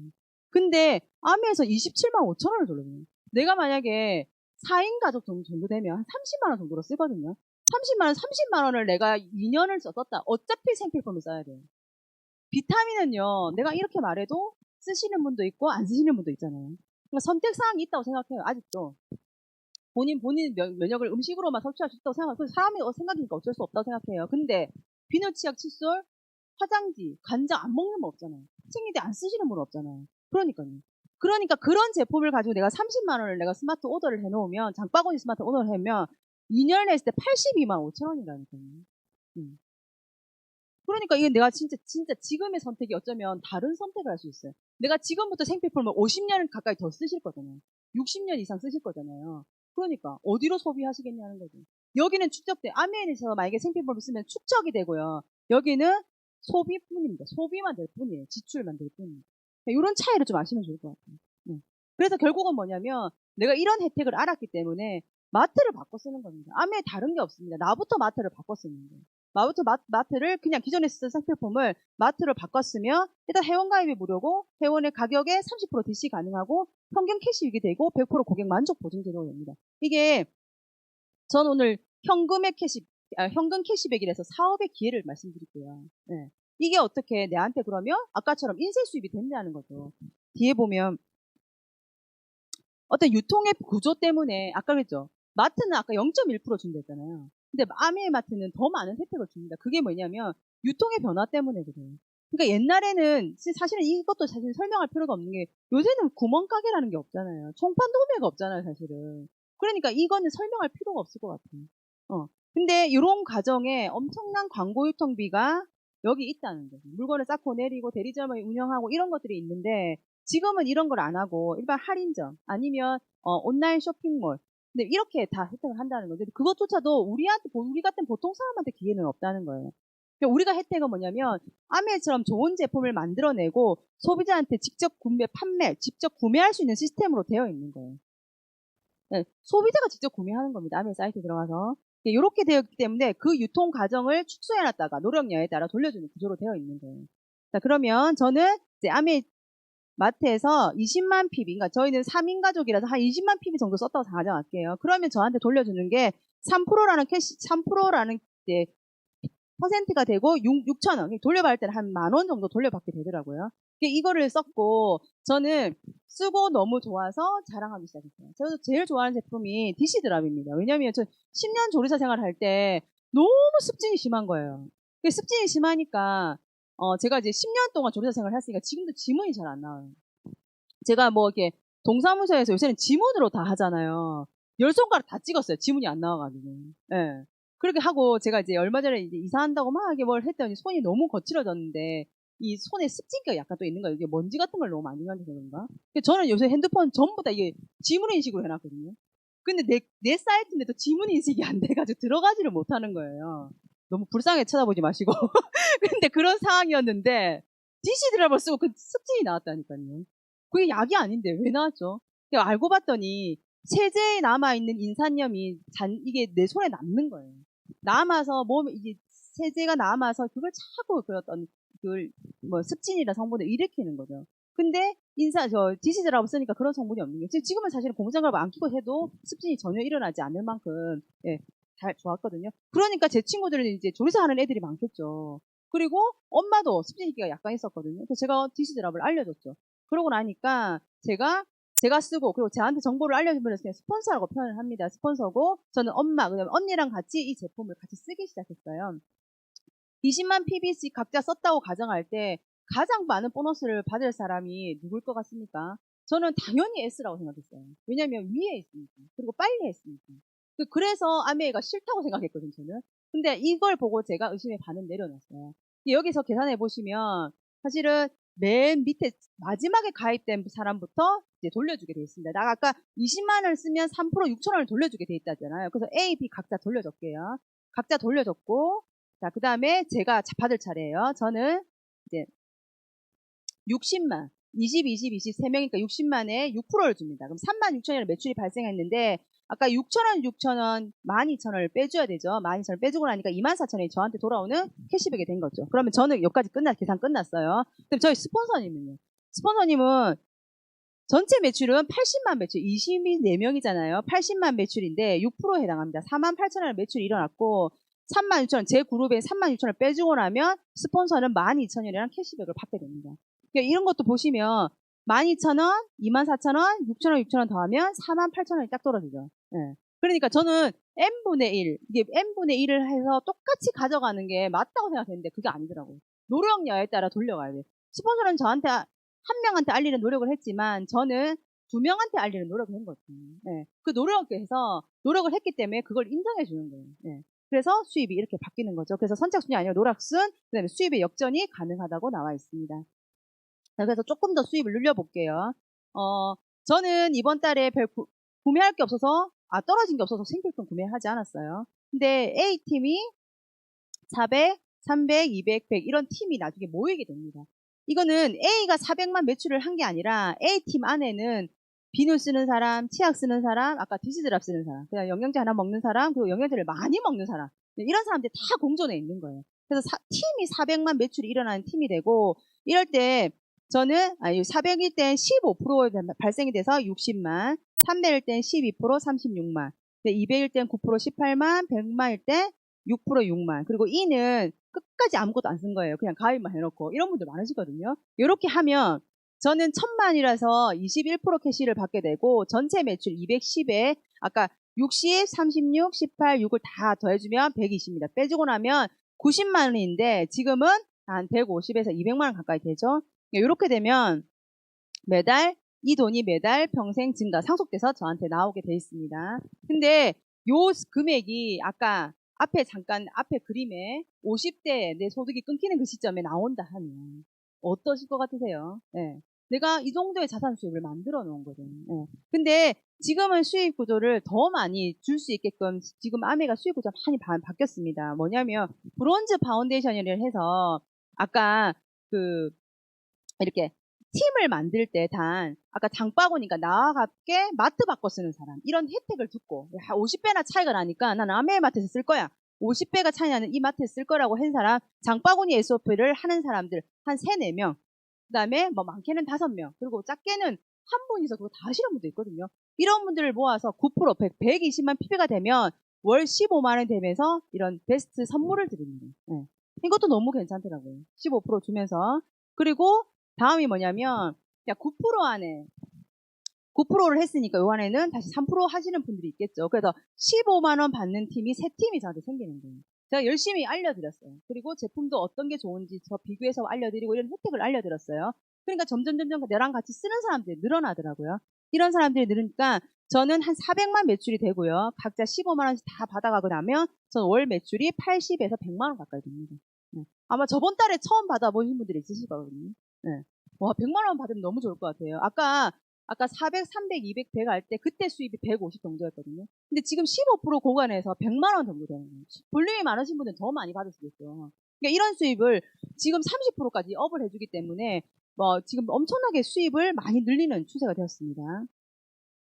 근데 아미에서 27만 5천원을 돌려줘요. 내가 만약에 4인 가족 정도 되면 한 30만 원 정도로 쓰거든요. 30만 원을 내가 2년을 썼다. 어차피 생필품을 써야 돼요. 비타민은요, 내가 이렇게 말해도 쓰시는 분도 있고 안 쓰시는 분도 있잖아요. 그러니까 선택사항이 있다고 생각해요. 아직도. 본인 면역을 음식으로만 섭취할 수 있다고 생각해요. 그래서 사람이 생각이니까 어쩔 수 없다고 생각해요. 근데 비누치약, 칫솔, 화장지, 간장 안 먹는 분 없잖아요. 생리대 안 쓰시는 분 없잖아요. 그러니까요. 그러니까 그런 제품을 가지고 내가 30만 원을 내가 스마트 오더를 해놓으면, 장바구니 스마트 오더를 하면 2년을 했을 때 82만 5천 원이라니까요. 그러니까 이게 내가 진짜 지금의 선택이 어쩌면 다른 선택을 할 수 있어요. 내가 지금부터 생필품을 50년 가까이 더 쓰실 거잖아요. 60년 이상 쓰실 거잖아요. 그러니까 어디로 소비하시겠냐는 거죠. 여기는 축적돼. 아메에서 만약에 생필품을 쓰면 축적이 되고요. 여기는 소비뿐입니다. 소비만 될 뿐이에요. 지출만 될 뿐이에요. 이런 차이를 좀 아시면 좋을 것 같아요. 네. 그래서 결국은 뭐냐면 내가 이런 혜택을 알았기 때문에 마트를 바꿔 쓰는 겁니다. 아메에 다른 게 없습니다. 나부터 마트를 바꿔 쓰는 거예요. 마트를 그냥 기존에 쓰던 상품을 마트로 바꿨으면 일단 회원가입이 무료고 회원의 가격에 30% DC 가능하고 평균 캐시백이 되고 100% 고객 만족 보증 제도가 됩니다. 이게 전 오늘 현금 캐시백이라서 사업의 기회를 말씀드릴게요. 네. 이게 어떻게 내한테 그러면 아까처럼 인쇄 수입이 된다는 거죠. 뒤에 보면 어떤 유통의 구조 때문에 아까 그랬죠. 마트는 아까 0.1% 준댔잖아요. 근데 아메이 마트는 더 많은 혜택을 줍니다. 그게 뭐냐면 유통의 변화 때문에 그래요. 그러니까 옛날에는 사실은 이것도 사실 설명할 필요가 없는 게 요새는 구멍가게라는 게 없잖아요. 총판 도매가 없잖아요, 사실은. 그러니까 이거는 설명할 필요가 없을 것 같아요. 근데 이런 과정에 엄청난 광고 유통비가 여기 있다는 거죠. 물건을 쌓고 내리고 대리점을 운영하고 이런 것들이 있는데 지금은 이런 걸 안 하고 일반 할인점 아니면 온라인 쇼핑몰 근데 이렇게 다 혜택을 한다는 거죠. 그것조차도 우리 같은 보통 사람한테 기회는 없다는 거예요. 그러니까 우리가 혜택은 뭐냐면 아메처럼 좋은 제품을 만들어내고 소비자한테 직접 직접 구매할 수 있는 시스템으로 되어 있는 거예요. 네, 소비자가 직접 구매하는 겁니다. 아메 사이트에 들어가서. 이렇게 되어 있기 때문에 그 유통 과정을 축소해놨다가 노력량에 따라 돌려주는 구조로 되어 있는 거예요. 자, 그러면 저는 이제 아메 마트에서 20만 PB, 그러니까 저희는 3인 가족이라서 한 20만 PB 정도 썼다고 가정할게요. 그러면 저한테 돌려주는 게 3%라는 이제 퍼센트가 되고 6,000원. 돌려받을 때는 한 10,000원 정도 돌려받게 되더라고요. 이거를 썼고 저는 쓰고 너무 좋아서 자랑하기 시작했어요. 저도 제일 좋아하는 제품이 DC 드랍입니다. 왜냐면 저 10년 조리사 생활할 때 너무 습진이 심한 거예요. 습진이 심하니까 제가 이제 10년 동안 조리사 생활을 했으니까 지금도 지문이 잘 안 나와요. 제가 뭐 이렇게 동사무소에서 요새는 지문으로 다 하잖아요. 10손가락 다 찍었어요. 지문이 안 나와가지고. 예. 그렇게 하고 제가 이제 얼마 전에 이제 이사한다고 막 이게 뭘 했더니 손이 너무 거칠어졌는데 이 손에 습진기가 약간 또 있는 거예요. 이게 먼지 같은 걸 너무 많이 만져서 그런가? 저는 요새 핸드폰 전부 다 이게 지문 인식으로 해놨거든요. 근데 내 사이트인데도 지문 인식이 안 돼가지고 들어가지를 못하는 거예요. 너무 불쌍하게 쳐다보지 마시고. 근데 그런 상황이었는데 DC 드랍을 쓰고 그 습진이 나왔다니까요. 그게 약이 아닌데 왜 나왔죠? 알고 봤더니 세제에 남아있는 인산염이 이게 내 손에 남는 거예요. 남아서 몸에 이게 세제가 남아서 그걸 자꾸 습진이나 성분을 일으키는 거죠. 근데 DC 드랍을 쓰니까 그런 성분이 없는 게 지금은 사실은 고무장갑을 안 끼고 해도 습진이 전혀 일어나지 않을 만큼 예, 잘 좋았거든요. 그러니까 제 친구들은 이제 조리사 하는 애들이 많겠죠. 그리고 엄마도 습진기가 약간 있었거든요. 그래서 제가 DC 드랍을 알려줬죠. 그러고 나니까 제가 쓰고 그리고 저한테 정보를 알려주면서 그냥 스폰서라고 표현을 합니다. 스폰서고 저는 엄마 그다음에 언니랑 같이 이 제품을 같이 쓰기 시작했어요. 20만 PB씩 각자 썼다고 가정할 때 가장 많은 보너스를 받을 사람이 누굴 것 같습니까? 저는 당연히 S라고 생각했어요. 왜냐면 위에 있으니까. 그리고 빨리 했으니까. 그래서 아메이가 싫다고 생각했거든요, 저는. 근데 이걸 보고 제가 의심의 반은 내려놨어요. 여기서 계산해 보시면 사실은 맨 밑에 마지막에 가입된 사람부터 이제 돌려주게 돼 있습니다. 나 아까 20만 원을 쓰면 3% 6천 원을 돌려주게 돼 있다잖아요. 그래서 A, B 각자 돌려줬게요. 각자 돌려줬고 자, 그 다음에 제가 받을 차례예요. 저는 이제 60만, 20, 3명이니까 60만에 6%를 줍니다. 그럼 36,000원의 매출이 발생했는데 아까 6,000원, 12,000원을 빼줘야 되죠. 12,000원을 빼주고 나니까 24,000원이 저한테 돌아오는 캐시백이 된 거죠. 그러면 저는 여기까지 계산 끝났어요. 그럼 저희 스폰서님은요? 스폰서님은 전체 매출은 80만 매출, 24명이잖아요. 80만 매출인데 6%에 해당합니다. 48,000원의 매출이 일어났고 36,000원, 제 그룹에 36,000원을 빼주고 나면 스폰서는 12,000원이라는 캐시백을 받게 됩니다. 그러니까 이런 것도 보시면 12,000원, 24,000원, 6,000원, 6,000원 더하면 48,000원이 딱 떨어지죠. 네. 그러니까 저는 n분의 1, 이게 n분의 1을 해서 똑같이 가져가는 게 맞다고 생각했는데 그게 아니더라고요. 노력량에 따라 돌려가야 돼요. 스폰서는 저한테 한 명한테 알리는 노력을 했지만 저는 2명한테 알리는 노력을 한 거죠. 네. 그 노력을 했기 때문에 그걸 인정해 주는 거예요. 네. 그래서 수입이 이렇게 바뀌는 거죠. 그래서 선착순이 아니라 노락순, 그다음에 수입의 역전이 가능하다고 나와 있습니다. 자, 그래서 조금 더 수입을 늘려볼게요. 저는 이번 달에 별 구매할 게 없어서, 떨어진 게 없어서 생필품 구매하지 않았어요. 근데 A팀이 400, 300, 200, 100 이런 팀이 나중에 모이게 됩니다. 이거는 A가 400만 매출을 한 게 아니라 A팀 안에는 비누 쓰는 사람, 치약 쓰는 사람, 아까 디시드랍 쓰는 사람, 그냥 영양제 하나 먹는 사람, 그리고 영양제를 많이 먹는 사람, 이런 사람들이 다 공존해 있는 거예요. 그래서 팀이 400만 매출이 일어나는 팀이 되고, 이럴 때 저는 400일 땐 15% 발생이 돼서 60만, 300일 땐 12% 36만, 200일 땐 9% 18만, 100만일 땐 6% 6만. 그리고 E는 끝까지 아무것도 안 쓴 거예요. 그냥 가입만 해놓고. 이런 분들 많으시거든요. 이렇게 하면 저는 1000만이라서 21% 캐시를 받게 되고 전체 매출 210에 아까 60, 36, 18, 6을 다 더해주면 120입니다. 빼주고 나면 90만 원인데 지금은 한 150에서 200만 원 가까이 되죠. 이렇게 되면 매달 이 돈이 매달 평생 증가 상속돼서 저한테 나오게 돼 있습니다. 근데 요 금액이 아까 앞에 그림에 50대 내 소득이 끊기는 그 시점에 나온다 하면 어떠실 것 같으세요? 네. 내가 이 정도의 자산 수입을 만들어 놓은 거죠. 네. 근데 지금은 수입 구조를 더 많이 줄 수 있게끔 지금 아메가 수입 구조가 많이 바뀌었습니다. 뭐냐면 브론즈 파운데이션을 해서 아까 이렇게 팀을 만들 때 아까 장바구니가 나와 같게 마트 바꿔 쓰는 사람, 이런 혜택을 듣고 50배나 차이가 나니까 난 아메 마트에서 쓸 거야. 50배가 차이 나는 이 마트에서 쓸 거라고 한 사람, 장바구니 SOP를 하는 사람들 한 3, 4명, 그 다음에 뭐 많게는 5명, 그리고 작게는 한 분이서 그거 다 하시는 분도 있거든요. 이런 분들을 모아서 9%, 120만 PB가 되면 월 15만 원 되면서 이런 베스트 선물을 드립니다. 네. 이것도 너무 괜찮더라고요. 15% 주면서. 그리고 다음이 뭐냐면 9% 안에 9%를 했으니까 요 안에는 다시 3% 하시는 분들이 있겠죠. 그래서 15만 원 받는 팀이 3팀이 저한테 생기는 거예요. 제가 열심히 알려드렸어요. 그리고 제품도 어떤 게 좋은지 저 비교해서 알려드리고 이런 혜택을 알려드렸어요. 그러니까 점점 나랑 같이 쓰는 사람들이 늘어나더라고요. 이런 사람들이 늘으니까 저는 한 400만 매출이 되고요. 각자 15만 원씩 다 받아가고 나면 저는 월 매출이 80에서 100만 원 가까이 됩니다. 네. 아마 저번 달에 처음 받아보신 분들이 있으실 거거든요. 네. 와, 100만 원 받으면 너무 좋을 것 같아요. 아까 400, 300, 200, 100 할 때 그때 수입이 150 정도였거든요. 근데 지금 15% 고간에서 100만 원 정도 되는 거예요. 볼륨이 많으신 분들은 더 많이 받을 수도 있어요. 그러니까 이런 수입을 지금 30%까지 업을 해주기 때문에 지금 엄청나게 수입을 많이 늘리는 추세가 되었습니다.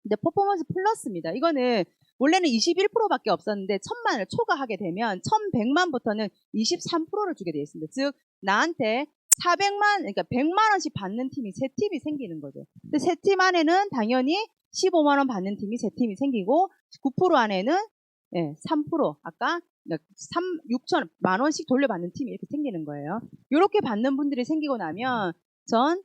근데 퍼포먼스 플러스입니다. 이거는 원래는 21%밖에 없었는데 1000만을 초과하게 되면 1100만부터는 23%를 주게 되어 있습니다. 즉 나한테 400만, 그러니까 100만 원씩 받는 팀이 3팀이 생기는 거죠. 근데 3팀 안에는 당연히 15만 원 받는 팀이 3팀이 생기고 9% 안에는 3% 아까 6천 만 원씩 돌려받는 팀이 이렇게 생기는 거예요. 이렇게 받는 분들이 생기고 나면 전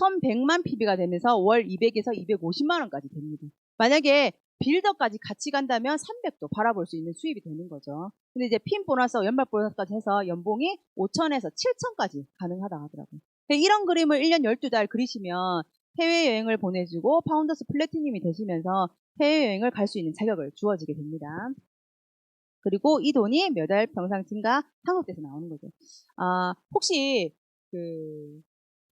1100만 PB가 되면서 월 200에서 250만 원까지 됩니다. 만약에 빌더까지 같이 간다면 300도 바라볼 수 있는 수입이 되는 거죠. 근데 이제 핀 보너스, 연말 보너스까지 해서 연봉이 5천에서 7천까지 가능하다 하더라고요. 이런 그림을 1년 12달 그리시면 해외여행을 보내주고 파운더스 플래티늄이 되시면서 해외여행을 갈 수 있는 자격을 주어지게 됩니다. 그리고 이 돈이 몇 달 병상 증가 상속돼서 나오는 거죠. 혹시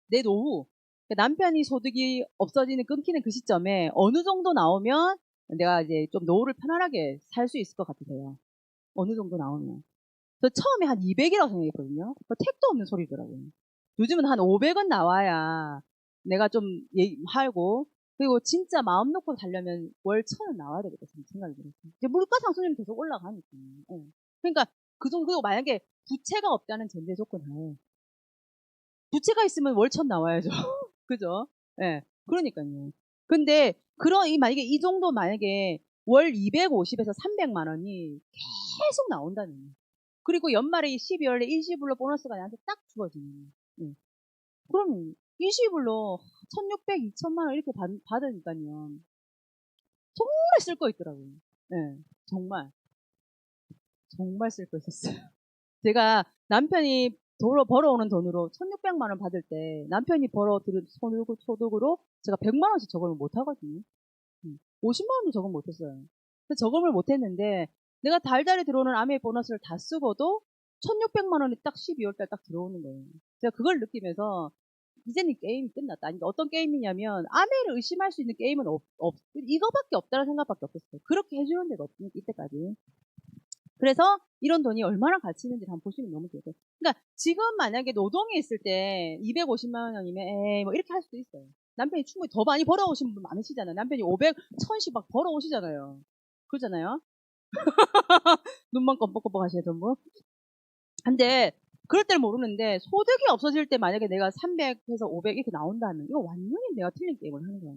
내 노후, 남편이 소득이 없어지는 끊기는 그 시점에 어느 정도 나오면 내가 이제 좀 노후를 편안하게 살 수 있을 것 같으세요? 어느 정도 나오면. 저 처음에 한 200이라고 생각했거든요. 택도 없는 소리더라고요. 요즘은 한 500은 나와야 내가 좀 하고, 그리고 진짜 마음 놓고 살려면 월 1000은 나와야 되겠다 생각이 들었어요. 이제 물가 상승률이 계속 올라가니까. 그러니까 그 정도, 그리고 만약에 부채가 없다는 전제 조건 하에 부채가 있으면 월 1000 나와야죠. 그죠? 예. 그러니까요. 근데 만약에 이 정도 만약에 월 250에서 300만 원이 계속 나온다는 거예요. 그리고 연말에 12월에 일시불로 보너스가 나한테 딱 주어지는 거예요. 그러면 일시불로 1600, 2000만 원 이렇게 받으니까요. 정말 쓸 거 있더라고요. 예. 정말 쓸 거 있었어요. 제가 남편이 벌어오는 돈으로 1600만 원 받을 때 남편이 벌어들인 소득으로 제가 100만 원씩 저금을 못 하거든요. 50만 원도 저금 못 했어요. 저금을 못 했는데 내가 달달이 들어오는 아메이 보너스를 다 쓰고도 1,600만 원이 딱 12월달 딱 들어오는 거예요. 제가 그걸 느끼면서 이제는 게임이 끝났다. 아니, 어떤 게임이냐면 아메이를 의심할 수 있는 게임은 이거밖에 없다는 생각밖에 없었어요. 그렇게 해주는 데가 없으니까 이때까지. 그래서 이런 돈이 얼마나 가치 있는지 한번 보시면 너무 좋아요. 그러니까 지금 만약에 노동에 있을 때 250만 원이면 에이 뭐 이렇게 할 수도 있어요. 남편이 충분히 더 많이 벌어오신 분 많으시잖아요. 남편이 500, 1000씩 막 벌어오시잖아요. 그러잖아요. 눈만 껌뻑껌뻑 하시네 전부. 근데 그럴 때는 모르는데 소득이 없어질 때 만약에 내가 300에서 500 이렇게 나온다면 이거 완전히 내가 틀린 게임을 하는 거예요.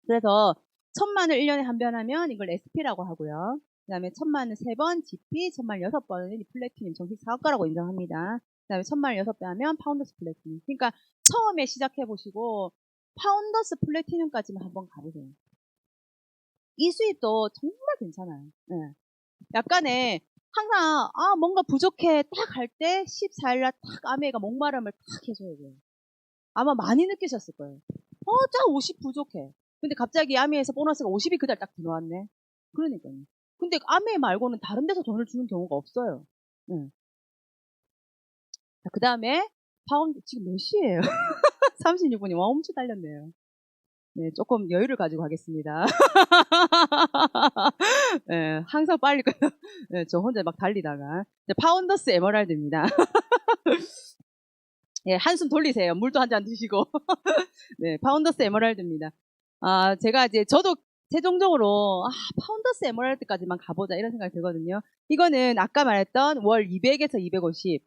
그래서 1,000만을 1년에 한 번 하면 이걸 SP라고 하고요. 그 다음에 1,000만은 3번 GP, 1,000만 6번은 플래티늄 정식 사업가라고 인정합니다. 그 다음에 1,000만을 6배 하면 파운더스 플래티늄. 그러니까 처음에 시작해보시고 파운더스 플래티늄까지만 한번 가보세요. 이 수입도 정말 괜찮아요. 네. 약간의 항상 뭔가 부족해 딱 할 때 14일날 딱 아메가 목마름을 딱 해줘야 돼요. 아마 많이 느끼셨을 거예요. 딱 50 부족해. 근데 갑자기 아메에서 보너스가 50이 그달 딱 들어왔네. 그러니까요. 근데 아메 말고는 다른 데서 돈을 주는 경우가 없어요. 네. 그 다음에 파운드 지금 몇 시예요? 36분이 와 엄청 달렸네요. 네, 조금 여유를 가지고 하겠습니다. 네, 항상 빨리 네, 저 혼자 막 달리다가 파운더스 에메랄드입니다. 예, 한숨 돌리세요. 물도 한 잔 드시고. 네, 파운더스 에메랄드입니다. 제가 이제 저도 최종적으로 파운더스 에메랄드까지만 가보자 이런 생각이 들거든요. 이거는 아까 말했던 월 200에서 250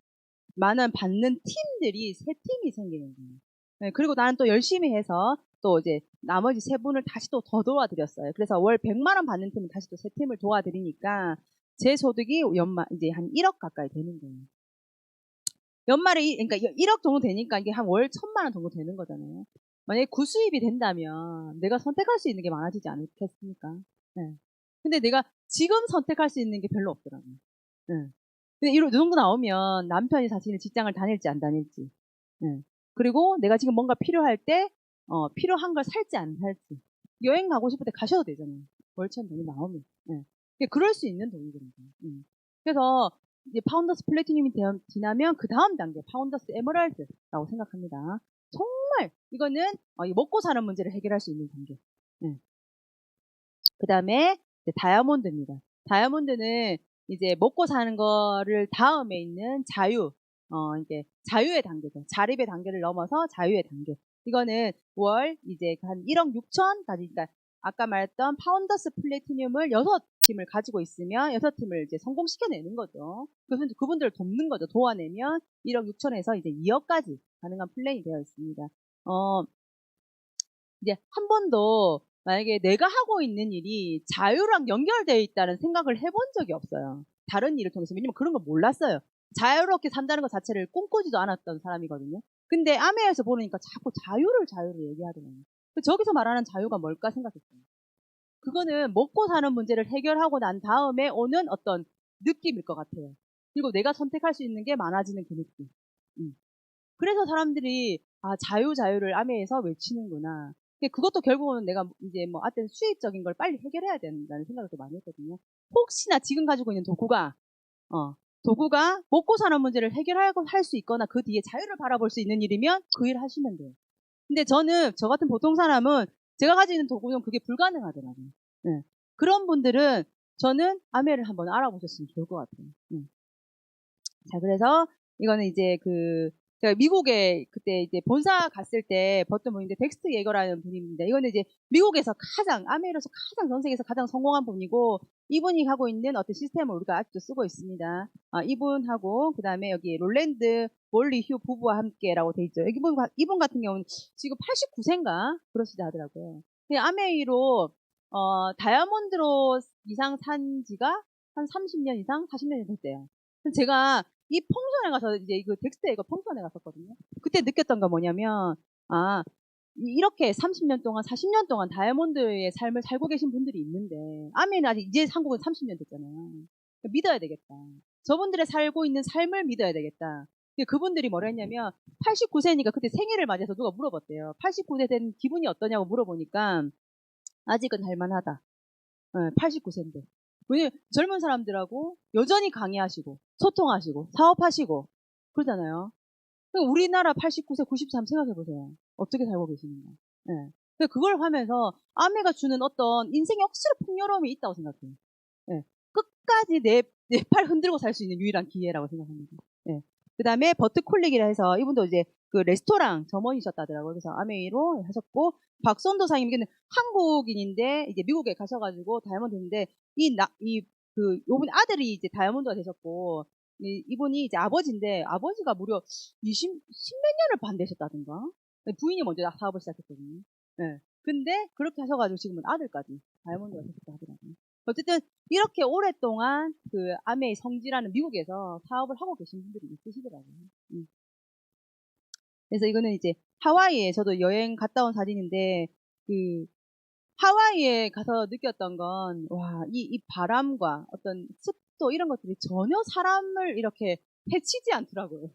만원 받는 팀들이 3팀이 생기는 거예요. 네, 그리고 나는 또 열심히 해서 또 이제 나머지 3분을 다시 또 더 도와드렸어요. 그래서 월 100만 원 받는 팀은 다시 또 3팀을 도와드리니까 제 소득이 연말 이제 한 1억 가까이 되는 거예요. 연말에 그러니까 1억 정도 되니까 이게 한 월 1,000만 원 정도 되는 거잖아요. 만약에 구수입이 된다면 내가 선택할 수 있는 게 많아지지 않겠습니까? 네. 근데 내가 지금 선택할 수 있는 게 별로 없더라고요. 네. 근데 이 정도 나오면 남편이 사실 직장을 다닐지 안 다닐지. 네. 그리고 내가 지금 뭔가 필요할 때, 필요한 걸 살지 안 살지. 여행 가고 싶을 때 가셔도 되잖아요. 월천 돈이 나오면. 네. 그럴 수 있는 돈이거든요. 그래서 이제 파운더스 플래티늄이 지나면 그 다음 단계, 파운더스 에메랄드라고 생각합니다. 정말 이거는 먹고 사는 문제를 해결할 수 있는 단계. 네. 그 다음에 다이아몬드입니다. 다이아몬드는 이제 먹고 사는 거를 다음에 있는 자유, 이제 자유의 단계죠. 자립의 단계를 넘어서 자유의 단계. 이거는 월 이제 한 1억 6천까지, 그러니까 아까 말했던 파운더스 플래티늄을 6팀을 가지고 있으면 6팀을 이제 성공시켜내는 거죠. 그래서 그분들을 돕는 거죠. 도와내면 1억 6천에서 이제 2억까지 가능한 플랜이 되어 있습니다. 이제 한 번도 만약에 내가 하고 있는 일이 자유랑 연결되어 있다는 생각을 해본 적이 없어요. 다른 일을 통해서. 왜냐면 그런 걸 몰랐어요. 자유롭게 산다는 것 자체를 꿈꾸지도 않았던 사람이거든요. 근데 아메에서 보니까 자꾸 자유를 얘기하더라고요. 저기서 말하는 자유가 뭘까 생각했어요. 그거는 먹고 사는 문제를 해결하고 난 다음에 오는 어떤 느낌일 것 같아요. 그리고 내가 선택할 수 있는 게 많아지는 그 느낌. 그래서 사람들이 자유를 아메에서 외치는구나. 그것도 결국은 내가 이제 뭐 하여튼 수익적인 걸 빨리 해결해야 된다는 생각을 또 많이 했거든요. 혹시나 지금 가지고 있는 도구가 먹고 사는 문제를 해결하고 할 수 있거나 그 뒤에 자유를 바라볼 수 있는 일이면 그 일 하시면 돼요. 근데 저 같은 보통 사람은 제가 가지고 있는 도구는 그게 불가능하더라고요. 네. 그런 분들은 저는 아메를 한번 알아보셨으면 좋을 것 같아요. 자, 그래서 이거는 이제 제가 미국에 그때 이제 본사 갔을 때 봤던 분인데 덱스트 예거라는 분입니다. 이거는 이제 미국에서 아메리카에서 전 세계에서 가장 성공한 분이고 이분이 하고 있는 어떤 시스템을 우리가 아직도 쓰고 있습니다. 이분하고 그 다음에 여기 롤랜드 몰리 휴 부부와 함께라고 돼 있죠. 이분 같은 경우는 지금 89세인가 그러시다 하더라고요. 그냥 아메이로 다이아몬드로 이상 산 지가 한 30년 이상, 40년이 됐대요. 제가 이 펑션에 가서 이제 그 덱스터 이거 펑션에 갔었거든요. 그때 느꼈던 건 뭐냐면 이렇게 30년 동안 40년 동안 다이아몬드의 삶을 살고 계신 분들이 있는데 아메는 아직 이제 한국은 30년 됐잖아요. 믿어야 되겠다. 저분들의 살고 있는 삶을 믿어야 되겠다. 그분들이 뭐라 했냐면 89세니까 그때 생일을 맞이해서 누가 물어봤대요. 89세 된 기분이 어떠냐고 물어보니까 아직은 할만하다. 89세인데. 왜냐면 젊은 사람들하고 여전히 강의하시고, 소통하시고, 사업하시고, 그러잖아요. 우리나라 89세, 93 생각해보세요. 어떻게 살고 계시는가. 예. 그걸 하면서 아메가 주는 어떤 인생의 억수로 풍요로움이 있다고 생각해요. 예. 끝까지 내 팔 흔들고 살 수 있는 유일한 기회라고 생각합니다. 예. 그 다음에 버트 콜릭이라 해서 이분도 이제 그 레스토랑 점원이셨다더라고요. 그래서 아메이로 하셨고, 박선도 사장님은 한국인인데 이제 미국에 가셔가지고 다이아몬드 했는데 요분 아들이 이제 다이아몬드가 되셨고, 이분이 이제 아버지인데 아버지가 무려 10몇 년을 반대하셨다든가. 부인이 먼저 사업을 시작했거든요. 네. 근데 그렇게 하셔가지고 지금은 아들까지 다이아몬드가 되셨다 하더라고요. 어쨌든 이렇게 오랫동안 그 아메이 성지라는 미국에서 사업을 하고 계신 분들이 있으시더라고요. 그래서 이거는 이제 하와이에 저도 여행 갔다 온 사진인데, 그 하와이에 가서 느꼈던 건, 와, 이 바람과 어떤 습도 이런 것들이 전혀 사람을 이렇게 해치지 않더라고요.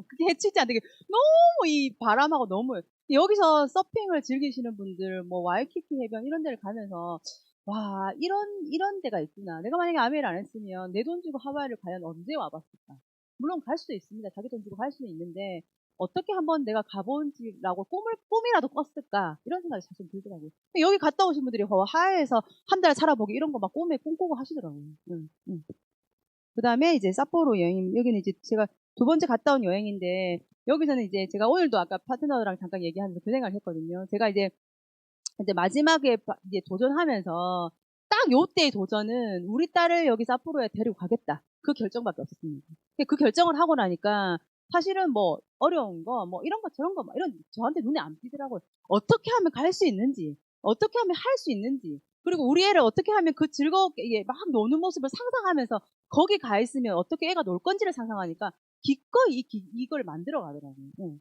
그게 해치지 않게 너무 이 바람하고 너무, 여기서 서핑을 즐기시는 분들, 뭐 와이키키 해변 이런 데를 가면서, 와, 이런 데가 있구나. 내가 만약에 아메이를 안 했으면 내 돈 주고 하와이를 과연 언제 와봤을까? 물론 갈 수도 있습니다. 자기 돈 주고 갈 수는 있는데, 어떻게 한번 내가 가본지라고 꿈이라도 꿨을까? 이런 생각이 사실 들더라고요. 여기 갔다 오신 분들이 하와이에서 한 달 살아보기 이런 거 막 꿈에 꿈꾸고 하시더라고요. 그 다음에 이제 삿포로 여행, 여기는 이제 제가 2번째 갔다 온 여행인데, 여기서는 이제 제가 오늘도 아까 파트너랑 잠깐 얘기하면서 그 생각을 했거든요. 제가 이제 마지막에 이제 도전하면서 딱 요때의 도전은 우리 딸을 여기 삿포로에 데리고 가겠다. 그 결정밖에 없었습니다. 그 결정을 하고 나니까 사실은 뭐 어려운 거, 뭐 이런 거 저런 거, 막 이런 저한테 눈에 안 띄더라고요. 어떻게 하면 갈 수 있는지, 어떻게 하면 할 수 있는지, 그리고 우리 애를 어떻게 하면 그 즐겁게 막 노는 모습을 상상하면서 거기 가 있으면 어떻게 애가 놀 건지를 상상하니까 기꺼이 이걸 만들어 가더라고요.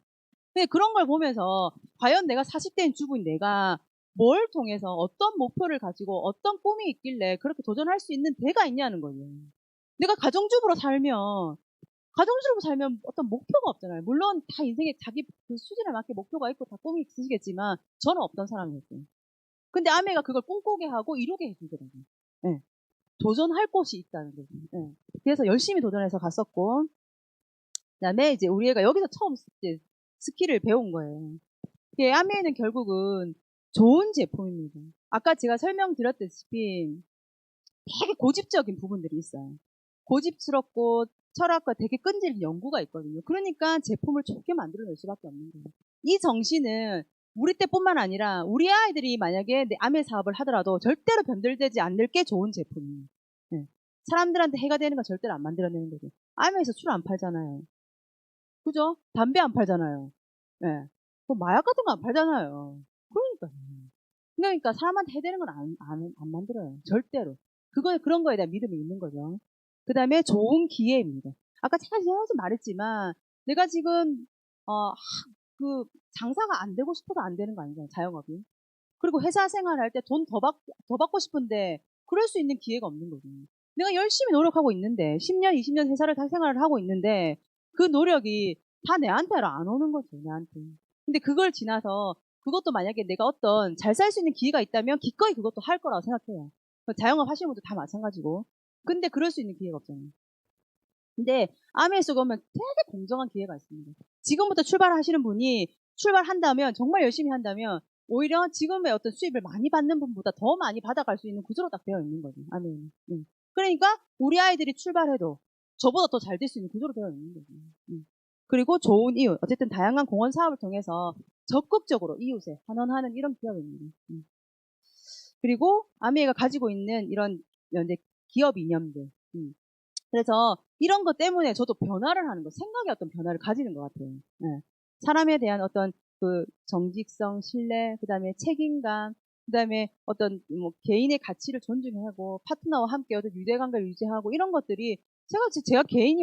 근데 그런 걸 보면서 과연 내가 40대인 주부인 내가 뭘 통해서 어떤 목표를 가지고 어떤 꿈이 있길래 그렇게 도전할 수 있는 데가 있냐는 거예요. 내가 가정주부로 살면 어떤 목표가 없잖아요. 물론 다 인생에 자기 그 수준에 맞게 목표가 있고 다 꿈이 있으시겠지만 저는 없던 사람이었어요. 근데 아내가 그걸 꿈꾸게 하고 이루게 해주더라고요. 네. 도전할 곳이 있다는 거죠. 네. 그래서 열심히 도전해서 갔었고, 그다음에 이제 우리 애가 여기서 처음 이제 스킬을 배운 거예요. 아메는 결국은 좋은 제품입니다. 아까 제가 설명드렸다시피 되게 고집적인 부분들이 있어요. 고집스럽고 철학과 되게 끈질긴 연구가 있거든요. 그러니까 제품을 좋게 만들어낼 수밖에 없는 거예요. 이 정신은 우리 때뿐만 아니라 우리 아이들이 만약에 아메 사업을 하더라도 절대로 변절되지 않을 게 좋은 제품이에요. 네. 사람들한테 해가 되는 건 절대로 안 만들어내는 거죠. 아메에서 술 안 팔잖아요. 그죠? 담배 안 팔잖아요. 네. 뭐 마약 같은 거 안 팔잖아요. 그러니까 사람한테 해되는 건 안 만들어요. 절대로. 그런 거에 대한 믿음이 있는 거죠. 그 다음에 좋은 기회입니다. 아까 제가 계속 말했지만, 내가 지금, 그 장사가 안 되고 싶어도 안 되는 거 아니잖아요. 자영업이. 그리고 회사 생활할 때 돈 더 받고 싶은데, 그럴 수 있는 기회가 없는 거죠. 내가 열심히 노력하고 있는데, 10년, 20년 회사를 다 생활을 하고 있는데, 그 노력이 다 내한테로 안 오는 거죠, 내한테. 근데 그걸 지나서, 그것도 만약에 내가 어떤 잘 살 수 있는 기회가 있다면 기꺼이 그것도 할 거라고 생각해요. 자영업 하시는 분도 다 마찬가지고. 근데 그럴 수 있는 기회가 없잖아요. 근데 아메에서 보면 되게 공정한 기회가 있습니다. 지금부터 출발하시는 분이 출발한다면, 정말 열심히 한다면 오히려 지금의 어떤 수입을 많이 받는 분보다 더 많이 받아갈 수 있는 구조로 딱 되어 있는 거죠. 아메는. 그러니까 우리 아이들이 출발해도 저보다 더 잘 될 수 있는 구조로 되어 있는 거죠. 그리고 좋은 이웃, 어쨌든 다양한 공헌 사업을 통해서 적극적으로 이웃에 환원하는 이런 기업입니다. 그리고 아미가 가지고 있는 이런 기업 이념들. 그래서 이런 것 때문에 저도 변화를 하는 거, 생각의 어떤 변화를 가지는 것 같아요. 네. 사람에 대한 어떤 그 정직성, 신뢰, 그 다음에 책임감, 그 다음에 어떤 뭐 개인의 가치를 존중하고 파트너와 함께 어떤 유대관계를 유지하고 이런 것들이 제가 개인이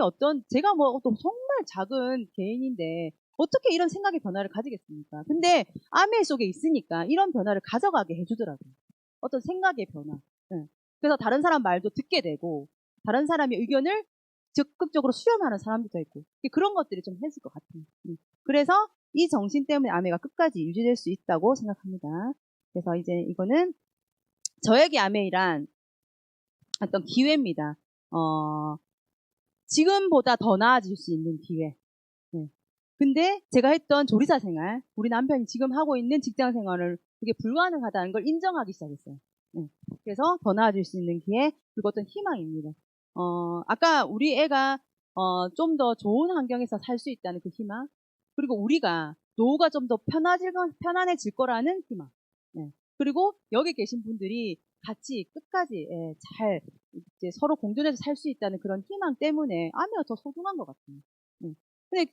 제가 뭐 어떤 정말 작은 개인인데 어떻게 이런 생각의 변화를 가지겠습니까? 근데 아메 속에 있으니까 이런 변화를 가져가게 해주더라고요. 어떤 생각의 변화. 네. 그래서 다른 사람 말도 듣게 되고 다른 사람의 의견을 적극적으로 수렴하는 사람들도 있고 그런 것들이 좀 했을 것 같아요. 그래서 이 정신 때문에 아메가 끝까지 유지될 수 있다고 생각합니다. 그래서 이제 이거는 저에게 아메이란 어떤 기회입니다. 지금보다 더 나아질 수 있는 기회. 네. 근데 제가 했던 조리사 생활, 우리 남편이 지금 하고 있는 직장 생활을 그게 불가능하다는 걸 인정하기 시작했어요. 네. 그래서 더 나아질 수 있는 기회, 그리고 어떤 희망입니다. 아까 우리 애가 좀 더 좋은 환경에서 살 수 있다는 그 희망, 그리고 우리가 노후가 좀 더 편안해질 거라는 희망. 네. 그리고 여기 계신 분들이 같이 끝까지 잘 이제 서로 공존해서 살 수 있다는 그런 희망 때문에 아미가 더 소중한 것 같아요. 네. 근데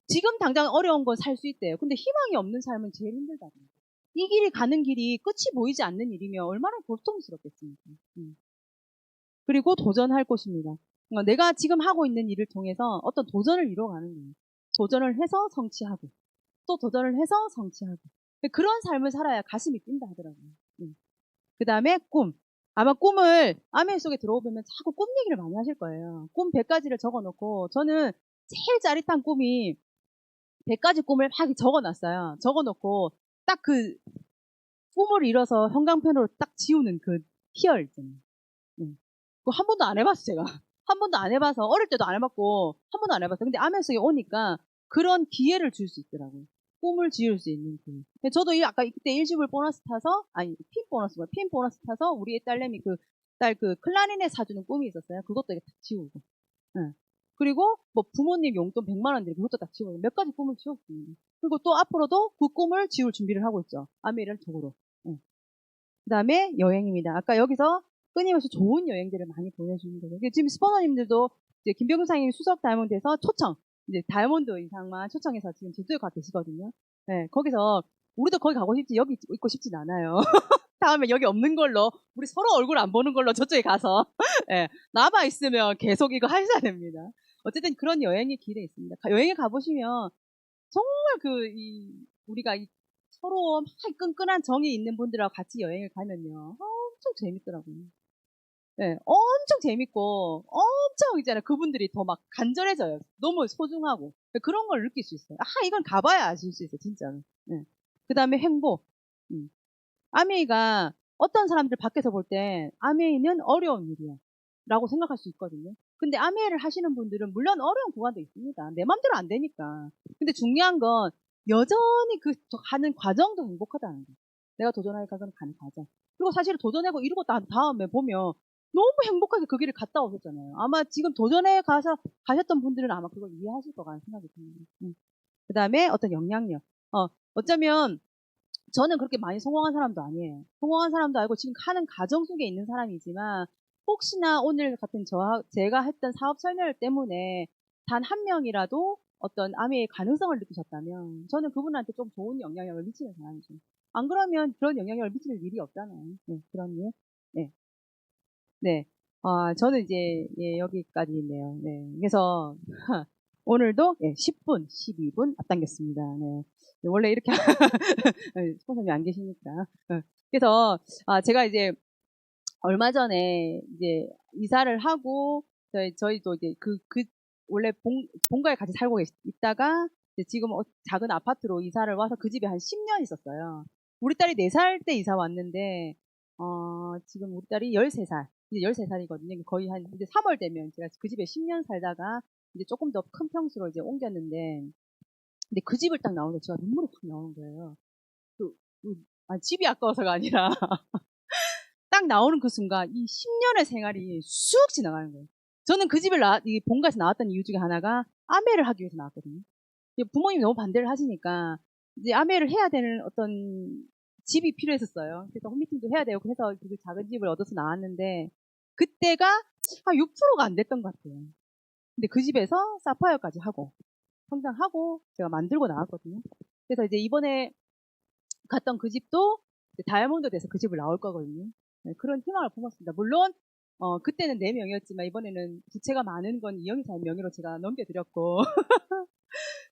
지금 당장 어려운 건 살 수 있대요. 근데 희망이 없는 삶은 제일 힘들다고. 이 길이 가는 길이 끝이 보이지 않는 일이면 얼마나 고통스럽겠습니까. 그리고 도전할 것입니다. 내가 지금 하고 있는 일을 통해서 어떤 도전을 이뤄가는 거예요. 도전을 해서 성취하고 또 도전을 해서 성취하고 그런 삶을 살아야 가슴이 뛴다 하더라고요. 그 다음에 꿈. 아마 꿈을 아멘 속에 들어오면 자꾸 꿈 얘기를 많이 하실 거예요. 꿈 100가지를 적어놓고 저는 제일 짜릿한 꿈이 100가지 꿈을 막 적어놨어요. 적어놓고 딱 그 꿈을 이뤄서 형광펜으로 딱 지우는 그 희열 있잖아요. 그거 한 번도 안 해봤어 제가. 한 번도 안 해봐서 어릴 때도 안 해봤고 한 번도 안 해봤어요. 근데 아멘 속에 오니까 그런 기회를 줄 수 있더라고요. 꿈을 지을 수 있는 기회. 저도 아까 그때 일주일 보너스 타서 핀 보너스 타서 우리 딸내미 딸 클라리넷 사주는 꿈이 있었어요. 그것도 이렇게 딱 지우고. 네. 그리고 뭐 부모님 용돈 100만 원 드리고 그것도 딱 지우고 몇 가지 꿈을 지웠습니다. 그리고 또 앞으로도 그 꿈을 지울 준비를 하고 있죠. 아메리를 적으로. 네. 그 다음에 여행입니다. 아까 여기서 끊임없이 좋은 여행들을 많이 보내주는 거죠. 지금 스포너님들도 이제 김병규 상님 수석 다이아몬드에서 초청, 이제 다이아몬드 이상만 초청해서 지금 제주에 가 계시거든요. 네, 거기서 우리도 거기 가고 싶지 여기 있고 싶진 않아요. 다음에 여기 없는 걸로 우리 서로 얼굴 안 보는 걸로 저쪽에 가서 네, 남아 있으면 계속 이거 하셔야 됩니다. 어쨌든 그런 여행이 기대에 있습니다. 여행에 가보시면 정말 우리가 서로 막 끈끈한 정이 있는 분들하고 같이 여행을 가면요. 엄청 재밌더라고요. 네, 엄청 재밌고, 엄청 있잖아요. 그분들이 더 막 간절해져요. 너무 소중하고. 그런 걸 느낄 수 있어요. 이건 가봐야 아실 수 있어요, 진짜로. 네. 그 다음에 행복. 아메이가 어떤 사람들 밖에서 볼 때 아메이는 어려운 일이야. 라고 생각할 수 있거든요. 근데 아메이를 하시는 분들은 물론 어려운 구간도 있습니다. 내 맘대로 안 되니까. 근데 중요한 건 여전히 가는 과정도 행복하다는 거예요. 내가 도전하게 가는 과정. 그리고 사실 도전하고 이루고 난 다음에 보면 너무 행복하게 그 길을 갔다 오셨잖아요. 아마 지금 도전해 가셨던 분들은 아마 그걸 이해하실 거라는 생각이 듭니다. 그 다음에 어떤 영향력. 어쩌면 저는 그렇게 많이 성공한 사람도 아니에요. 성공한 사람도 아니고 지금 하는 과정 속에 있는 사람이지만 혹시나 오늘 같은 제가 했던 사업 설명 때문에 단 한 명이라도 어떤 아메의 가능성을 느끼셨다면 저는 그분한테 좀 좋은 영향력을 미치는 사람이죠. 안 그러면 그런 영향력을 미칠 일이 없잖아요. 네, 그런 일. 네. 네. 저는 이제 여기까지인데요. 네. 그래서 오늘도 10분, 12분 앞당겼습니다. 네. 원래 이렇게 스폰서님이 안 계시니까. 그래서 제가 이제 얼마 전에 이제 이사를 하고 저희도 이제 원래 본가에 같이 살고 있다가 지금 작은 아파트로 이사를 와서 그 집에 한 10년 있었어요. 우리 딸이 4살 때 이사 왔는데 지금 우리 딸이 13살. 이제 13살이거든요. 거의 이제 3월 되면 제가 그 집에 10년 살다가 이제 조금 더 큰 평수로 이제 옮겼는데 근데 그 집을 딱 나오는데 제가 눈물이 확 나오는 거예요. 집이 아까워서가 아니라 딱 나오는 그 순간 이 10년의 생활이 쑥 지나가는 거예요. 저는 그 집을 이 본가에서 나왔던 이유 중에 하나가 아메를 하기 위해서 나왔거든요. 부모님이 너무 반대를 하시니까 이제 아메를 해야 되는 어떤 집이 필요했었어요. 그래서 홈미팅도 해야 되고 그래서 그 작은 집을 얻어서 나왔는데 그때가 한 6%가 안 됐던 것 같아요. 근데 그 집에서 사파이어까지 하고 성장하고 제가 만들고 나왔거든요. 그래서 이제 이번에 갔던 그 집도 다이아몬드 돼서 그 집을 나올 거거든요. 네, 그런 희망을 품었습니다. 물론 그때는 4명이었지만 이번에는 부채가 많은 건 이영희 사님 명의로 제가 넘겨드렸고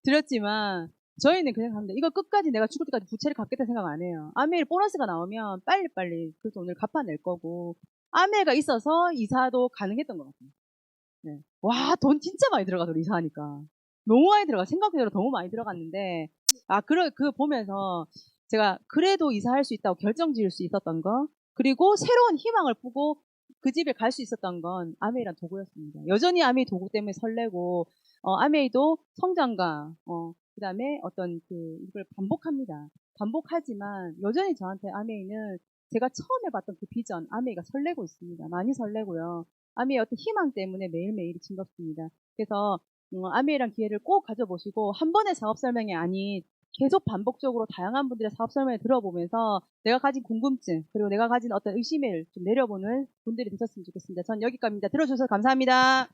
드렸지만 저희는 그냥 합니다. 이거 끝까지 내가 죽을 때까지 부채를 갚겠다 생각 안 해요. 아메일 보너스가 나오면 빨리빨리 그 돈을 갚아낼 거고 아메가 있어서 이사도 가능했던 것 같아요. 네. 와, 돈 진짜 많이 들어가더라고요, 이사하니까. 너무 많이 들어가. 생각대로 너무 많이 들어갔는데 그거 보면서 제가 그래도 이사할 수 있다고 결정 지을 수 있었던 거 그리고 새로운 희망을 보고 그 집에 갈 수 있었던 건 아메이란 도구였습니다. 여전히 아메이 도구 때문에 설레고, 아메이도 성장과, 그 다음에 어떤 이걸 반복합니다. 반복하지만 여전히 저한테 아메이는 제가 처음에 봤던 그 비전, 아메이가 설레고 있습니다. 많이 설레고요. 아메이의 어떤 희망 때문에 매일매일이 즐겁습니다. 그래서, 아메이란 기회를 꼭 가져보시고, 한 번의 사업 설명이 아닌 계속 반복적으로 다양한 분들의 사업 설명을 들어보면서 내가 가진 궁금증, 그리고 내가 가진 어떤 의심을 좀 내려보는 분들이 되셨으면 좋겠습니다. 전 여기까지입니다. 들어주셔서 감사합니다.